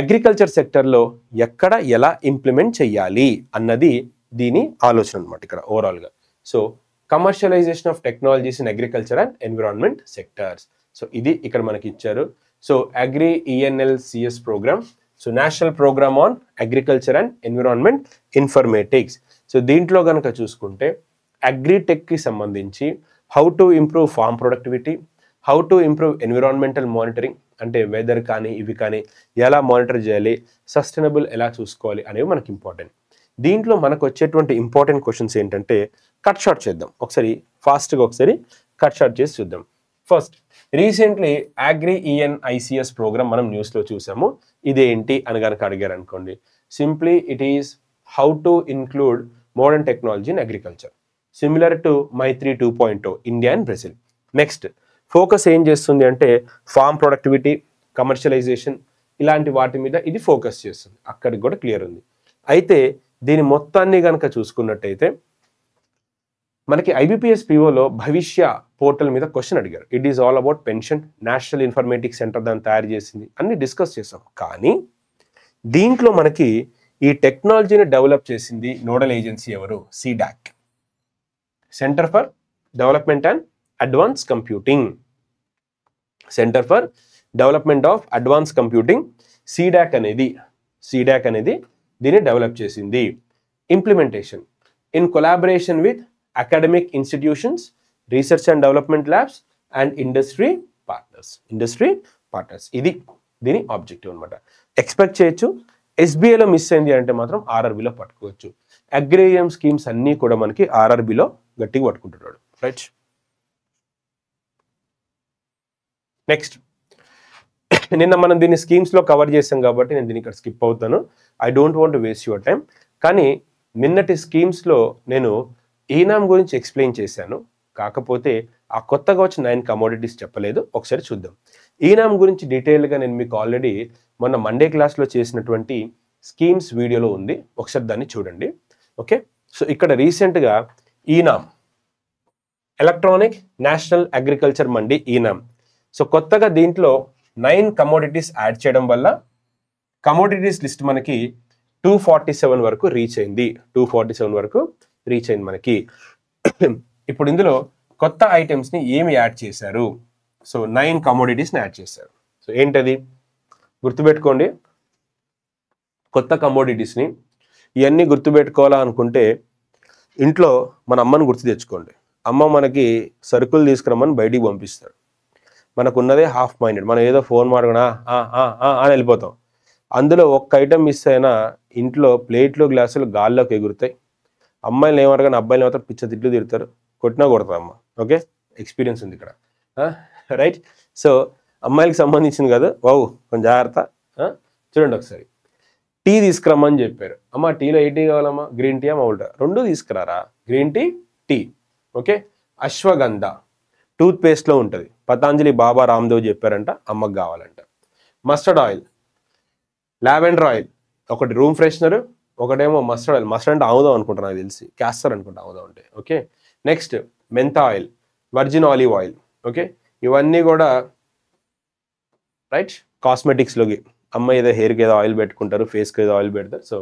అగ్రికల్చర్ సెక్టర్లో ఎక్కడ ఎలా ఇంప్లిమెంట్ చేయాలి అన్నది దీని ఆలోచన అనమాట ఇక్కడ ఓవరాల్గా. So commercialisation of technologies in agriculture and environment sectors. So ఇది ఇక్కడ మనకి ఇచ్చారు. So Agri-ENLCS programme, so national programme on agriculture and environment informatics. So దీంట్లో కనుక చూసుకుంటే అగ్రిటెక్కి సంబంధించి how to improve farm productivity, how to improve environmental monitoring, అంటే వెదర్ కానీ ఇవి కానీ ఎలా మానిటర్ చేయాలి, సస్టైనబుల్ ఎలా చూసుకోవాలి అనేవి మనకి ఇంపార్టెంట్. దీంట్లో మనకు వచ్చేటువంటి ఇంపార్టెంట్ క్వశ్చన్స్ ఏంటంటే కట్ షార్ట్ చేద్దాం ఒకసారి, ఫాస్ట్గా ఒకసారి కట్ షార్ట్ చేసి చూద్దాం. ఫస్ట్ రీసెంట్లీ Agri-ENICS ప్రోగ్రామ్ మనం న్యూస్లో చూసాము. ఇదేంటి అని కనుక అడిగారు అనుకోండి, simply it is how to include modern technology in agriculture, similar to Maitri 2.0 India and Brazil. Next focus ఏం చేస్తుంది అంటే ఫార్మ్ ప్రొడక్టివిటీ, కమర్షియలైజేషన్ ఇలాంటి వాటి మీద ఇది ఫోకస్ చేస్తుంది. అక్కడికి కూడా క్లియర్ ఉంది. అయితే దీని మొత్తాన్ని కనుక చూసుకున్నట్టయితే మనకి IBPS POలో భవిష్య పోర్టల్ మీద క్వశ్చన్ అడిగారు. It is all about pension, national informatics centre దాన్ని తయారు చేసింది, అన్ని డిస్కస్ చేసాం. కానీ దీంట్లో మనకి ఈ టెక్నాలజీని డెవలప్ చేసింది నోడల్ ఏజెన్సీ ఎవరు? CDAC, centre for development and advance computing, centre for development of advance computing. CDAC అనేది దీన్ని డెవలప్ చేసింది. Implementation in collaboration with academic institutions, research and development labs and industry partners. ఇది దీని objective అనమాట. Expect చేయొచ్చు. SBIలో miss అయింది అంటే మాత్రం RRBలో పట్టుకోవచ్చు. అగ్రేరియం స్కీమ్స్ అన్నీ కూడా మనకి RRBలో గట్టిగా పట్టుకుంటున్నాడు, రైట్. నెక్స్ట్ నిన్న మనం దీన్ని స్కీమ్స్లో కవర్ చేసాం కాబట్టి నేను దీన్ని ఇక్కడ స్కిప్ అవుతాను. I don't want to waste your time. కానీ నిన్నటి స్కీమ్స్లో నేను ఈనామ్ గురించి ఎక్స్ప్లెయిన్ చేశాను, కాకపోతే ఆ కొత్తగా వచ్చిన 9 కమోడిటీస్ చెప్పలేదు. ఒకసారి చూద్దాం. ఈనామ్ గురించి డీటెయిల్గా నేను మీకు ఆల్రెడీ మొన్న మండే క్లాస్లో చేసినటువంటి స్కీమ్స్ వీడియోలో ఉంది, ఒకసారి దాన్ని చూడండి. ఓకే, సో ఇక్కడ రీసెంట్గా ఈనామ్, ఎలక్ట్రానిక్ నేషనల్ అగ్రికల్చర్ మండి ఈనామ్. సో కొత్తగా దీంట్లో 9 కమోడిటీస్ యాడ్ చేయడం వల్ల కమోడిటీస్ లిస్ట్ మనకి 247 వరకు రీచ్ అయింది. 247 వరకు రీచ్ అయింది మనకి. ఇప్పుడు ఇందులో కొత్త ఐటమ్స్ని ఏమి యాడ్ చేశారు? సో 9 కమోడిటీస్ని యాడ్ చేశారు. సో ఏంటది గుర్తుపెట్టుకోండి. కొత్త కమోడిటీస్ని ఇవన్నీ గుర్తుపెట్టుకోవాలా అనుకుంటే ఇంట్లో మన అమ్మని గుర్తు తెచ్చుకోండి. అమ్మ మనకి సరుకులు తీసుకురమ్మని బయటికి పంపిస్తారు. మనకు ఉన్నదే హాఫ్ మైండెడ్, మనం ఏదో ఫోన్ మాడుకున్నా అని వెళ్ళిపోతాం. అందులో ఒక్క ఐటమ్ మిస్ అయినా ఇంట్లో ప్లేట్లు గ్లాసులు గాల్లోకి ఎగురుతాయి. అమ్మాయిలు ఏమన్నారు కానీ అబ్బాయిలు మాత్రం పిచ్చ తిట్లు తిడతారు, కొట్టినా కొడతారు అమ్మ. ఓకే, ఎక్స్పీరియన్స్ ఉంది ఇక్కడ. రైట్, సో అమ్మాయిలకు సంబంధించింది కదా, వావ్ కొంచెం జాగ్రత్త. చూడండి ఒకసారి, టీ తీసుకురమ్మని చెప్పారు. అమ్మ టీలో ఏ టీ కావాలమ్మా, గ్రీన్ టీయా మామూలు రెండు తీసుకురారా, green tea tea. Okay, ashwagandha టూత్ పేస్ట్లో ఉంటుంది, పతాంజలి బాబా రామ్దేవ్ చెప్పారంట, అమ్మకు కావాలంట. మస్టర్డ్ ఆయిల్, లావెండర్ ఆయిల్, ఒకటి రూమ్ ఫ్రెషనర్, ఒకటేమో మస్టర్డ్ ఆయిల్. మస్టర్డ్ అంటే ఆముదాం అనుకుంటా, నాకు తెలిసి క్యాస్టర్ అనుకుంటా ఆముదాం అంటే. Okay, next mentha oil, virgin olive oil. Okay, ఇవన్నీ కూడా రైట్ కాస్మెటిక్స్లోకి. అమ్మ ఏదో హెయిర్కి ఏదో ఆయిల్ పెట్టుకుంటారు, ఫేస్కి ఏదో ఆయిల్ పెడతారు. సో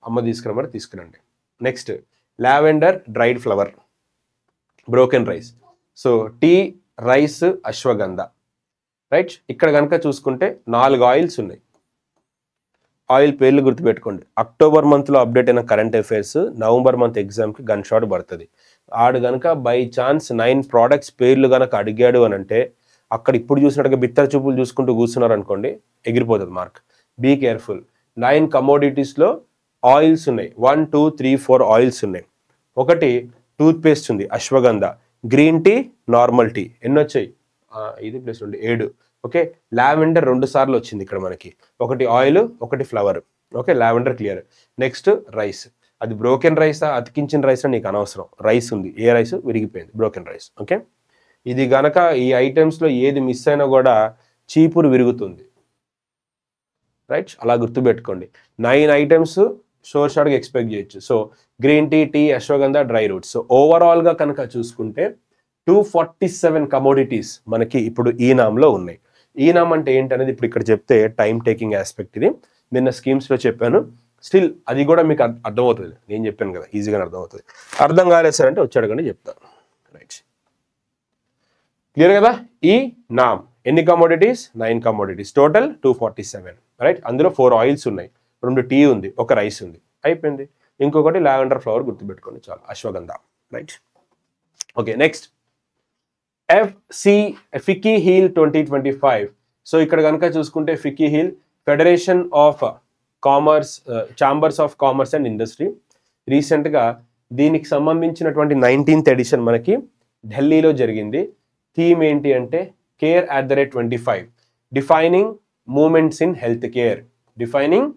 అమ్మ తీసుకురమ్మని తీసుకురండి. Next lavender dried flower, broken rice. So tea, rice, ashwagandha. Right, ఇక్కడ కనుక చూసుకుంటే 4 ఆయిల్స్ ఉన్నాయి. ఆయిల్ పేర్లు గుర్తుపెట్టుకోండి. అక్టోబర్ మంత్లో అప్డేట్ అయిన కరెంట్ అఫైర్స్, నవంబర్ మంత్ ఎగ్జామ్కి గన్ షాట్ పడుతుంది. ఆడు కనుక బై ఛాన్స్ 9 ప్రోడక్ట్స్ పేర్లు కనుక అడిగాడు అని అంటే అక్కడ ఇప్పుడు చూసినట్టుగా బిత్తర చూపులు చూసుకుంటూ కూర్చున్నారు అనుకోండి, ఎగిరిపోతుంది మార్క్. Be careful. 9 కమోడిటీస్లో ఆయిల్స్ ఉన్నాయి. 1 2 3 4 ఆయిల్స్ ఉన్నాయి. ఒకటి టూత్ పేస్ట్ ఉంది, ashwagandha. Green tea, normal tea. ఎన్ని వచ్చాయి? 5 + 2 7. ఓకే, లావెండర్ 2 సార్లు వచ్చింది ఇక్కడ మనకి. ఒకటి ఆయిల్, ఒకటి flower. Okay, lavender clear. Next rice, అది బ్రోకెన్ రైసా అతికించిన రైసా నీకు అనవసరం. రైస్ ఉంది, ఏ రైస్ విరిగిపోయింది, బ్రోకెన్ రైస్. ఓకే, ఇది గనక ఈ ఐటమ్స్లో ఏది మిస్ అయినా కూడా చీపురు విరుగుతుంది. రైట్, అలా గుర్తుపెట్టుకోండి. 9 ఐటమ్స్ షోర్ షార్ట్గా ఎక్స్పెక్ట్ చేయొచ్చు. So green tea, tea, ashwagandha, dry roots. So ఓవరాల్గా కనుక చూసుకుంటే 247 కమోడిటీస్ మనకి ఇప్పుడు ఈనామ్లో ఉన్నాయి. ఈనామ్ అంటే ఏంటనేది ఇప్పుడు ఇక్కడ చెప్తే టైం టేకింగ్ ఆస్పెక్ట్. ఇది నిన్న స్కీమ్స్లో చెప్పాను. స్టిల్ అది కూడా మీకు అర్థమవుతుంది. నేను చెప్పాను కదా, ఈజీగానే అర్థమవుతుంది. అర్థం కాలేదు సార్ అంటే వచ్చి అడగండి, చెప్తాను. రైట్, క్లియర్ కదా? ఈ నామ్ ఎన్ని కమోడిటీస్? 9 commodities, total 247. రైట్, అందులో 4 ఆయిల్స్ ఉన్నాయి, 2 టీ ఉంది, ఒక రైస్ ఉంది, అయిపోయింది. ఇంకొకటి లావెండర్ ఫ్లవర్ గుర్తుపెట్టుకోండి చాలు, ashwagandha. Right, okay. Next FICCI heal 2025. So ఇక్కడ కనుక చూసుకుంటే FICCI heal federation of commerce, chambers of commerce and industry. రీసెంట్గా దీనికి సంబంధించినటువంటి 19th ఎడిషన్ మనకి ఢిల్లీలో జరిగింది. థీమ్ ఏంటి అంటే care@25, defining moments in health care. Defining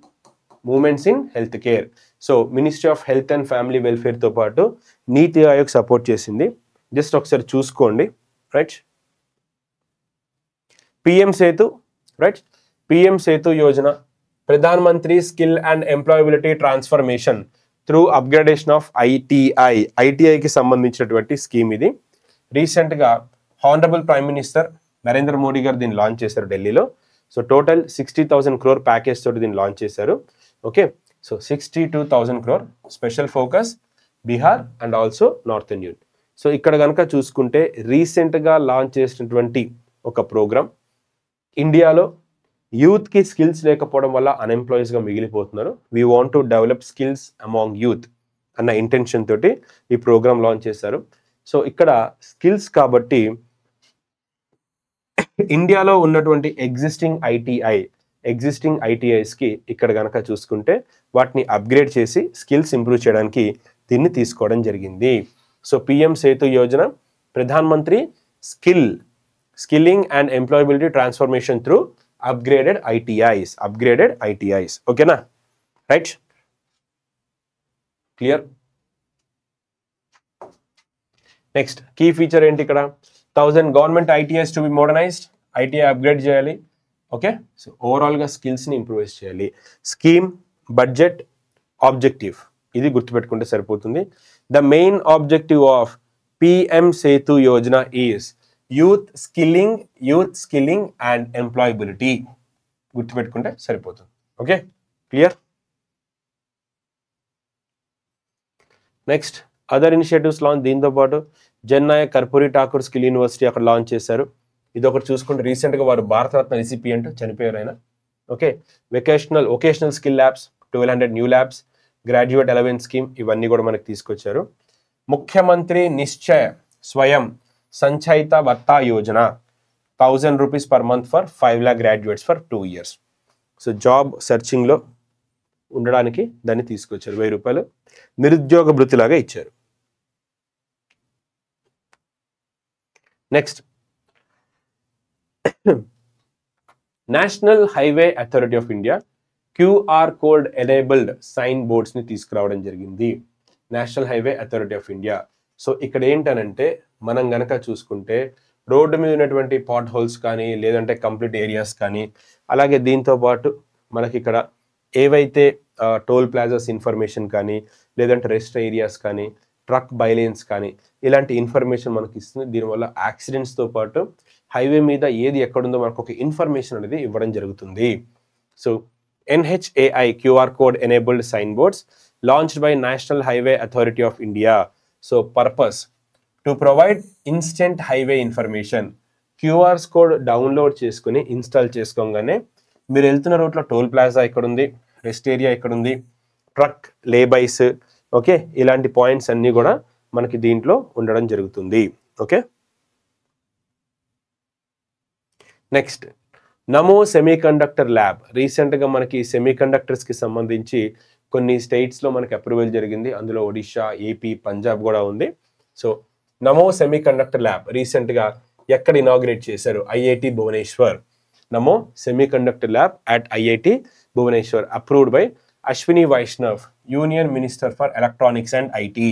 moments in health care. So ministry of health and family వెల్ఫేర్తో పాటు నీతి ఆయోగ్ సపోర్ట్ చేసింది. జస్ట్ ఒకసారి చూసుకోండి. Right, PM Setu. Right, PM Setu Yojana, Pradhan Mantri skill and employability transformation through upgradation of ITI. ఐటీఐకి సంబంధించినటువంటి scheme ఇది. రీసెంట్గా honourable prime minister Narendra Modi garu దీన్ని లాంచ్ చేశారు ఢిల్లీలో. సో టోటల్ 60,000 crore ప్యాకేజ్ తోటి దీన్ని లాంచ్ చేశారు. Okay, so 62,000 crore, special focus Bihar and also northern unit. So ఇక్కడ కనుక చూసుకుంటే రీసెంట్గా లాంచ్ చేసినటువంటి ఒక ప్రోగ్రామ్. ఇండియాలో యూత్కి స్కిల్స్ లేకపోవడం వల్ల అన్ఎంప్లాయీస్గా మిగిలిపోతున్నారు. We want to develop skills among youth అన్న ఇంటెన్షన్ తోటి ఈ ప్రోగ్రామ్ లాంచ్ చేశారు. సో ఇక్కడ స్కిల్స్ కాబట్టి ఇండియాలో ఉన్నటువంటి ఎగ్జిస్టింగ్ ఐటీఐస్కి ఇక్కడ కనుక చూసుకుంటే వాటిని అప్గ్రేడ్ చేసి స్కిల్స్ ఇంప్రూవ్ చేయడానికి దీన్ని తీసుకోవడం జరిగింది. So PM Setu Yojana, Pradhan Mantri skilling and employability transformation through upgraded ITIs. ఓకేనా? Right, clear. Next key feature ఏంటి ఇక్కడ? 1000 government ITIs to be modernised. ITI upgrade చేయాలి. ఓకే, సో ఓవరాల్గా స్కిల్స్ని ఇంప్రూవైజ్ చేయాలి. Scheme budget, objective. ఇది గుర్తుపెట్టుకుంటే సరిపోతుంది. The main objective of PM Setu Yojana is youth skilling and employability. గుర్తుపెట్టుకుంటే సరిపోతుంది. Okay, clear. Next other initiatives launch. దీంతో పాటు జన్-నాయక్ కర్పూరి ఠాకూర్ స్కిల్ యూనివర్సిటీ అక్కడ లాంచ్ చేశారు. ఇది ఒకటి చూసుకుంటే రీసెంట్గా వారు భారతరత్న రిసిపియంట్ చనిపోయారు ఆయన. Okay, vocational skill labs 1200 new labs, graduate allowance scheme, ఇవన్నీ కూడా మనకి తీసుకొచ్చారు. ముఖ్యమంత్రి నిశ్చయ స్వయం Sanchaita భత్తా Yojana 1000 rupees per month for 5 lakh graduates for 2 years. So job సెర్చింగ్లో ఉండడానికి దాన్ని తీసుకొచ్చారు. 1000 రూపాయలు నిరుద్యోగ భృతిలాగా ఇచ్చారు. Next national highway authority of India QR code enabled sign బోర్డ్స్ని తీసుకురావడం జరిగింది. National highway authority of India. So ఇక్కడ ఏంటనంటే మనం గనక చూసుకుంటే రోడ్డు మీద ఉన్నటువంటి పాట్ హోల్స్ కానీ లేదంటే కంప్లీట్ ఏరియాస్ కానీ అలాగే దీంతో పాటు మనకి ఇక్కడ ఏవైతే టోల్ ప్లాజాస్ ఇన్ఫర్మేషన్ కానీ లేదంటే రెస్ట్ ఏరియాస్ కానీ ట్రక్ బైలేన్స్ కానీ ఇలాంటి ఇన్ఫర్మేషన్ మనకి ఇస్తుంది. దీనివల్ల యాక్సిడెంట్స్తో పాటు హైవే మీద ఏది ఎక్కడుందో మనకు ఒక ఇన్ఫర్మేషన్ అనేది ఇవ్వడం జరుగుతుంది. So NHAI QR code enabled signboards launched by National Highway Authority of India. So purpose to provide instant highway information. QR code download చేసుకుని ఇన్స్టాల్ చేసుకోగానే మీరు వెళ్తున్న రూట్లో టోల్ ప్లాజా ఎక్కడుంది, రెస్ట్ ఏరియా ఎక్కడుంది, ట్రక్ లేబైస్, ఓకే, ఇలాంటి పాయింట్స్ అన్నీ కూడా మనకి దీంట్లో ఉండడం జరుగుతుంది. ఓకే, నెక్స్ట్ నమో సెమీకండక్టర్ ల్యాబ్. రీసెంట్గా మనకి సెమీకండక్టర్స్కి సంబంధించి కొన్ని స్టేట్స్లో మనకి అప్రూవల్ జరిగింది. అందులో ఒడిషా, ఏపీ, పంజాబ్ కూడా ఉంది. సో నమో సెమీకండక్టర్ ల్యాబ్ రీసెంట్గా ఎక్కడ ఇనాగ్రేట్ చేశారు? IIT Bhubaneswar. Namo semiconductor lab at IIT Bhubaneswar, approved by Ashwini Vaishnaw, union minister for electronics and IT.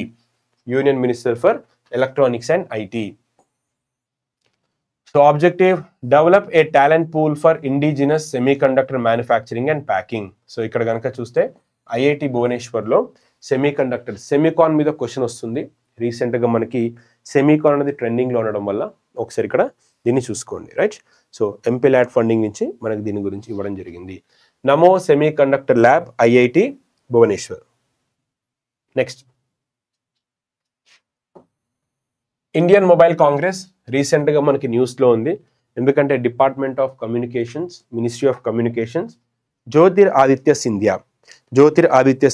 Union minister for electronics and IT. So objective, develop a talent pool for indigenous semiconductor manufacturing and packing. So ఇక్కడ కనుక చూస్తే IIT భువనేశ్వర్లో semiconductor, SEMICON మీద question వస్తుంది. రీసెంట్గా మనకి SEMICON అనేది ట్రెండింగ్లో ఉండడం వల్ల ఒకసారి ఇక్కడ దీన్ని చూసుకోండి, రైట్. సో ఎంపీలాట్ ఫండింగ్ నుంచి మనకి దీని గురించి ఇవ్వడం జరిగింది. Namo semiconductor lab, IIT Bhubaneswar. Next Indian mobile congress రీసెంట్గా మనకి న్యూస్లో ఉంది. ఎందుకంటే department of communications, ministry of communications, Jyotiraditya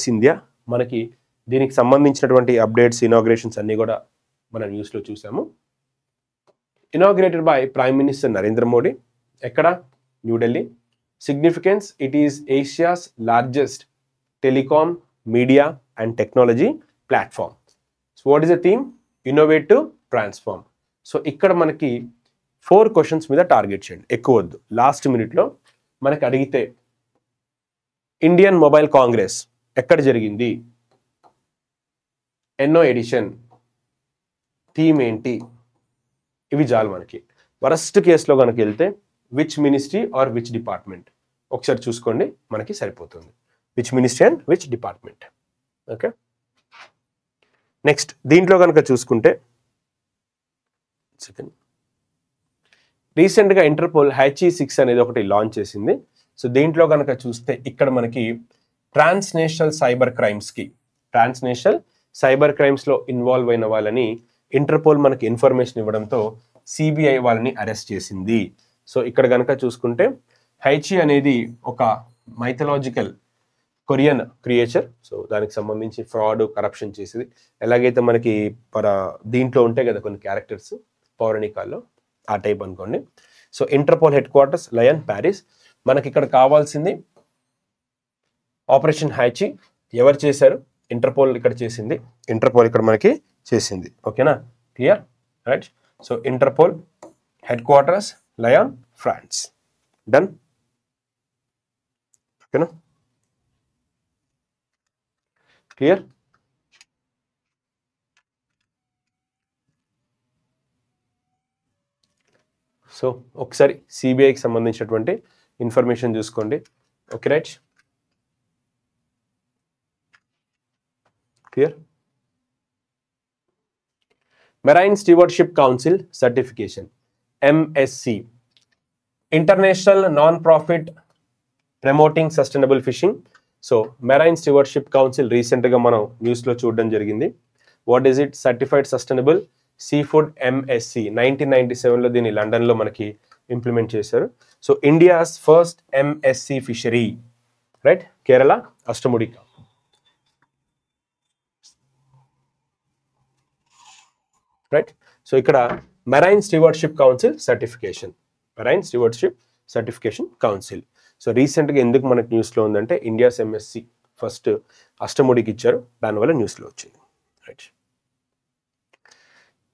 Scindia మనకి దీనికి సంబంధించినటువంటి అప్డేట్స్, ఇనాగ్రేషన్స్ అన్నీ కూడా మన న్యూస్లో చూసాము. Inaugurated by prime minister Narendra Modi. ఎక్కడ? New Delhi. Significance, it is Asia's largest telecom, media and technology platform. So what is the theme? Innovate to transform. So ఇక్కడ మనకి 4 క్వశ్చన్స్ మీద టార్గెట్ చేయండి, ఎక్కువ వద్దు. లాస్ట్ మినిట్లో మనకి అడిగితే ఇండియన్ మొబైల్ కాంగ్రెస్ ఎక్కడ జరిగింది, ఎన్నో ఎడిషన్, థీమ్ ఏంటి, ఇవి చాలు మనకి. వరస్ట్ కేసులో కనుక వెళ్తే which ministry or which department ఒకసారి చూసుకోండి, మనకి సరిపోతుంది. Which ministry and which department. Okay, next దీంట్లో కనుక చూసుకుంటే సెకండ్ రీసెంట్గా ఇంటర్పోల్ HE6 అనేది ఒకటి లాంచ్ చేసింది. సో దీంట్లో కనుక చూస్తే ఇక్కడ మనకి ట్రాన్స్నేషనల్ సైబర్ క్రైమ్స్లో ఇన్వాల్వ్ అయిన వాళ్ళని ఇంటర్పోల్ మనకి ఇన్ఫర్మేషన్ ఇవ్వడంతో సిబిఐ వాళ్ళని అరెస్ట్ చేసింది. సో ఇక్కడ కనుక చూసుకుంటే HE అనేది ఒక మైథలాజికల్ కొరియన్ క్రియేచర్. సో దానికి సంబంధించి ఫ్రాడ్, కరప్షన్ చేసేది. ఎలాగైతే మనకి దీంట్లో ఉంటాయి కదా కొన్ని క్యారెక్టర్స్ పౌరాణికాల్లో, ఆ టైప్ అనుకోండి. So Interpol headquarters lion, Paris. మనకి ఇక్కడ కావాల్సింది ఆపరేషన్ HE. ఎవరు చేశారు? ఇంటర్పోల్ ఇక్కడ చేసింది. ఇంటర్పోల్ ఇక్కడ మనకి చేసింది. ఓకేనా, clear, right. So Interpol headquarters Lyon, France. Done. ఓకేనా, క్లియర్. సో ఒకసారి సిబిఐకి సంబంధించినటువంటి ఇన్ఫర్మేషన్ చూసుకోండి. Okay, right. Clear? Marine Stewardship Council certification, MSC, International Non-Profit Promoting Sustainable Fishing. So Marine Stewardship Council recent గా మనం న్యూస్ లో చూడడం జరిగింది. What is it? Certified sustainable seafood MSC 1997 లో దీన్ని లండన్ లో మనకి ఇంప్లిమెంట్ చేశారు. So India's first MSC fishery, right? Kerala Ashtamudi. Right? So ఇక్కడ marine stewardship council certification, marine stewardship certification council. So రీసెంట్గా ఎందుకు మనకు న్యూస్లో ఉందంటే ఇండియాస్ MSC ఫస్ట్ అష్టముడికి ఇచ్చారు, దానివల్ల న్యూస్లో వచ్చింది. Right?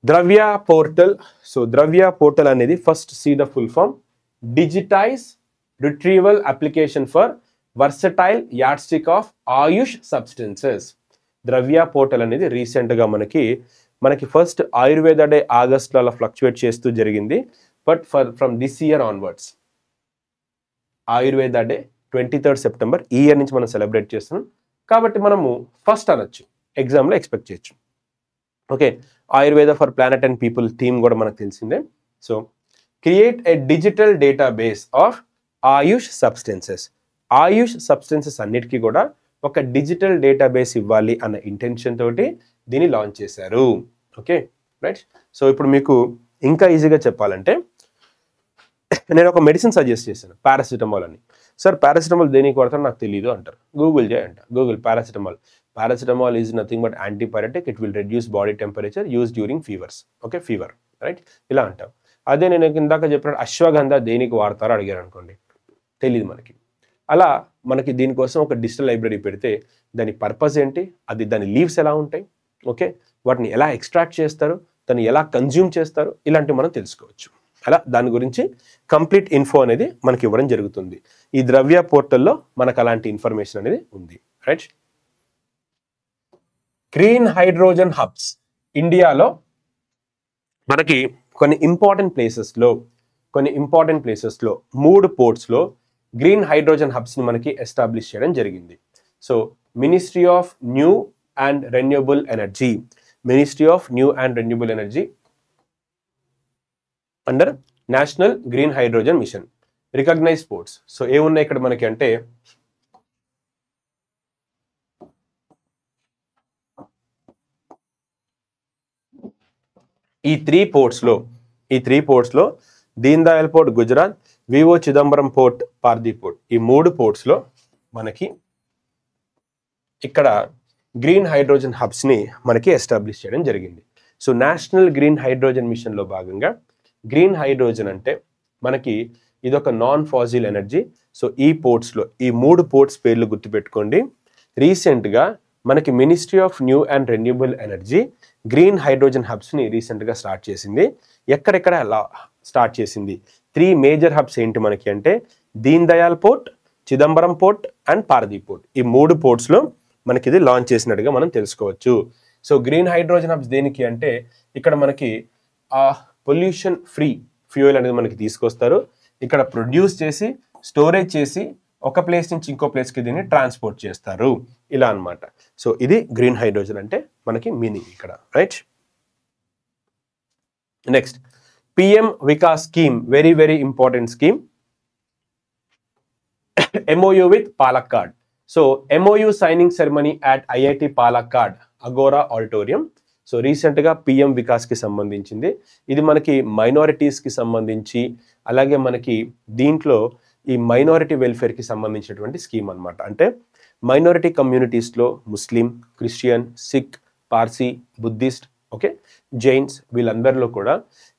Dravya portal. So Dravya portal అనేది first see the full form, digitize retrieval application for versatile yardstick of AYUSH substances. Dravya portal అనేది రీసెంట్గా మనకి ఫస్ట్ ఆయుర్వేద డే ఆగస్ట్లో అలా ఫ్లక్చువేట్ చేస్తూ జరిగింది. But from this year onwards Ayurveda day 23rd September ఈ ఇయర్ నుంచి మనం సెలబ్రేట్ చేస్తున్నాం. కాబట్టి మనము ఫస్ట్ అనొచ్చు, ఎగ్జామ్లో ఎక్స్పెక్ట్ చేయొచ్చు. Okay, Ayurveda for planet and people theme కూడా మనకు తెలిసిందే. So create a digital database of AYUSH substances. Ayush substances అన్నిటికీ కూడా ఒక డిజిటల్ డేటాబేస్ ఇవ్వాలి అన్న ఇంటెన్షన్ తోటి దీన్ని లాంచ్ చేశారు. Okay, right? సో ఇప్పుడు మీకు ఇంకా ఈజీగా చెప్పాలంటే నేను ఒక మెడిసిన్ సజెస్ట్ చేశాను, పారాసిటమాల్ అని. సార్ పారాసిటమాల్ దేనికి వాడతారో నాకు తెలియదు అంటారు. గూగుల్ చేయంట, Google paracetamol. Paracetamol is nothing but antipyretic, it will reduce body temperature, use during fevers. Okay, fever, right? ఇలా అంటాం. అదే నేను ఇందాక చెప్పినట్టు అశ్వగంధ దేనికి వాడతారో అడిగారు అనుకోండి, తెలియదు మనకి. అలా మనకి దీనికోసం ఒక డిజిటల్ లైబ్రరీ పెడితే దాని పర్పస్ ఏంటి, అది దాని లీవ్స్ ఎలా ఉంటాయి, ఓకే, వాటిని ఎలా ఎక్స్ట్రాక్ట్ చేస్తారు, దాన్ని ఎలా కన్జ్యూమ్ చేస్తారు, ఇలాంటివి మనం తెలుసుకోవచ్చు. అలా దాని గురించి కంప్లీట్ ఇన్ఫో అనేది మనకి ఇవ్వడం జరుగుతుంది. ఈ ద్రవ్య పోర్టల్లో మనకు అలాంటి ఇన్ఫర్మేషన్ అనేది ఉంది. రైట్? Green hydrogen hubs. ఇండియాలో మనకి కొన్ని ఇంపార్టెంట్ ప్లేసెస్లో 3 పోర్ట్స్లో గ్రీన్ హైడ్రోజన్ హబ్స్ని మనకి ఎస్టాబ్లిష్ చేయడం జరిగింది. So ministry of new and renewable energy, ministry of new and renewable energy under national green hydrogen mission, recognize ports. So ఏమున్నాయి ఇక్కడ మనకి అంటే ఈ త్రీ పోర్ట్స్లో Deen Dayal port Gujarat, V O Chidambaram port, Paradip port, ఈ 3 పోర్ట్స్లో మనకి ఇక్కడ గ్రీన్ హైడ్రోజన్ హబ్స్ని మనకి ఎస్టాబ్లిష్ చేయడం జరిగింది. సో నేషనల్ గ్రీన్ హైడ్రోజన్ మిషన్లో భాగంగా గ్రీన్ హైడ్రోజన్ అంటే మనకి ఇదొక నాన్ ఫాజిల్ ఎనర్జీ. సో ఈ పోర్ట్స్లో ఈ 3 పోర్ట్స్ పేర్లు గుర్తుపెట్టుకోండి. రీసెంట్గా మనకి ministry of new and renewable energy green hydrogen హబ్స్ని రీసెంట్గా స్టార్ట్ చేసింది. ఎక్కడెక్కడ అలా స్టార్ట్ చేసింది? 3 మేజర్ హబ్స్ ఏంటి మనకి అంటే Deen Dayal port, Chidambaram port and Paradip port. ఈ 3 పోర్ట్స్లో మనకి ఇది లాంచ్ చేసినట్టుగా మనం తెలుసుకోవచ్చు. సో గ్రీన్ హైడ్రోజన్ హబ్స్ దేనికి అంటే ఇక్కడ మనకి పొల్యూషన్ ఫ్రీ ఫ్యూయల్ అనేది మనకి తీసుకొస్తారు, ఇక్కడ ప్రొడ్యూస్ చేసి స్టోరేజ్ చేసి ఒక ప్లేస్ నుంచి ఇంకో ప్లేస్కి దీన్ని ట్రాన్స్పోర్ట్ చేస్తారు, ఇలా అన్నమాట. సో ఇది గ్రీన్ హైడ్రోజన్ అంటే మనకి మీనింగ్ ఇక్కడ. Right? Next PM Vikas scheme, very very important scheme. MOU with Palakkad. So MOU signing ceremony at IIT Palakkad Agora Auditorium. So రీసెంట్గా PM వికాస్కి సంబంధించింది. ఇది మనకి మైనారిటీస్కి సంబంధించి, అలాగే మనకి దీంట్లో ఈ మైనారిటీ వెల్ఫేర్కి సంబంధించినటువంటి స్కీమ్ అనమాట. అంటే మైనారిటీ కమ్యూనిటీస్లో Muslim, Christian, Sikh, Parsi, Buddhist, okay, Jains, వీళ్ళందరిలో కూడా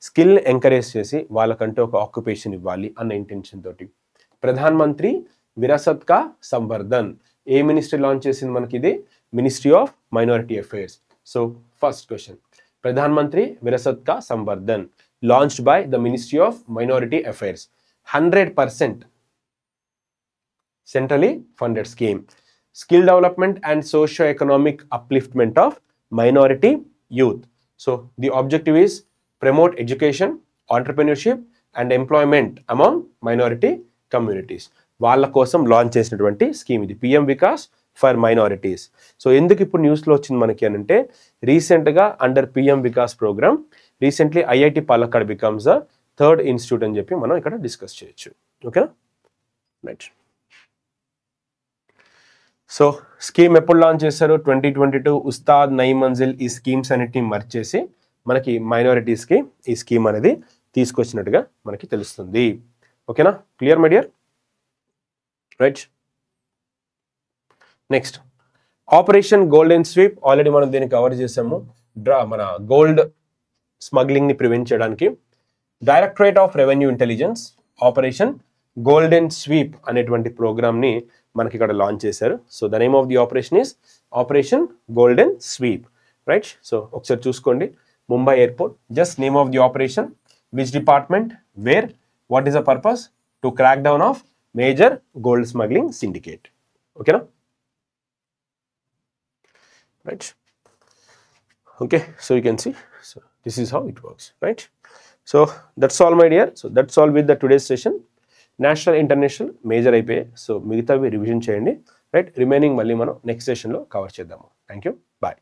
స్కిల్ ఎంకరేజ్ చేసి వాళ్ళకంటే ఒక ఆక్యుపేషన్ ఇవ్వాలి అన్న ఇంటెన్షన్ తోటి ప్రధాన్ మంత్రి విరాసత్ కా సంవర్ధన్ ఏ మినిస్ట్రీ లాంచ్ చేసింది మనకి? ఇది ministry of minority affairs. So first question, Pradhan Mantri Virasat కా Samvardhan launched by the Ministry of Minority Affairs, 100% centrally funded scheme. Skill development and socio-economic upliftment of minority youth. So the objective is promote education, entrepreneurship and employment among minority communities. వాళ్ళ కోసం launch చేసినటువంటి scheme ఇది. PM Vikas for minorities. So ఎందుకు ఇప్పుడు న్యూస్లో వచ్చింది మనకి అని అంటే, రీసెంట్గా under PM Vikas programme recently IIT Palakkad becomes the third institute అని చెప్పి మనం ఇక్కడ డిస్కస్ చేయొచ్చు. ఓకేనా, రైట్. సో స్కీమ్ ఎప్పుడు లాంచ్ చేశారు? 2022 ఉస్తాద్ నయీ మంజిల్ ఈ స్కీమ్స్ అన్నిటిని మర్చ్ చేసి మనకి మైనారిటీస్కి ఈ స్కీమ్ అనేది తీసుకొచ్చినట్టుగా మనకి తెలుస్తుంది. ఓకేనా, clear my dear, right. Next operation golden sweep, already మనం దీన్ని కవర్ చేసాము. మన గోల్డ్ స్మగ్లింగ్ని ప్రివెంట్ చేయడానికి directorate of revenue intelligence operation golden sweep అనేటువంటి ప్రోగ్రామ్ని మనకి ఇక్కడ లాంచ్ చేశారు. So the name of the operation is operation golden sweep, right. So ఒకసారి చూసుకోండి, Mumbai airport, just name of the operation, which department, where, what is the purpose, to crack down of major gold smuggling syndicate. ఓకేనా, right. Okay, so you can see, so this is how it works, right? So that's all my dear. So that's all with the today's session. National international major అయిపోయాయి. So మిగతావి revision చేయండి, right. Remaining మళ్ళీ మనం next సెషన్లో cover చేద్దాము. Thank you, bye.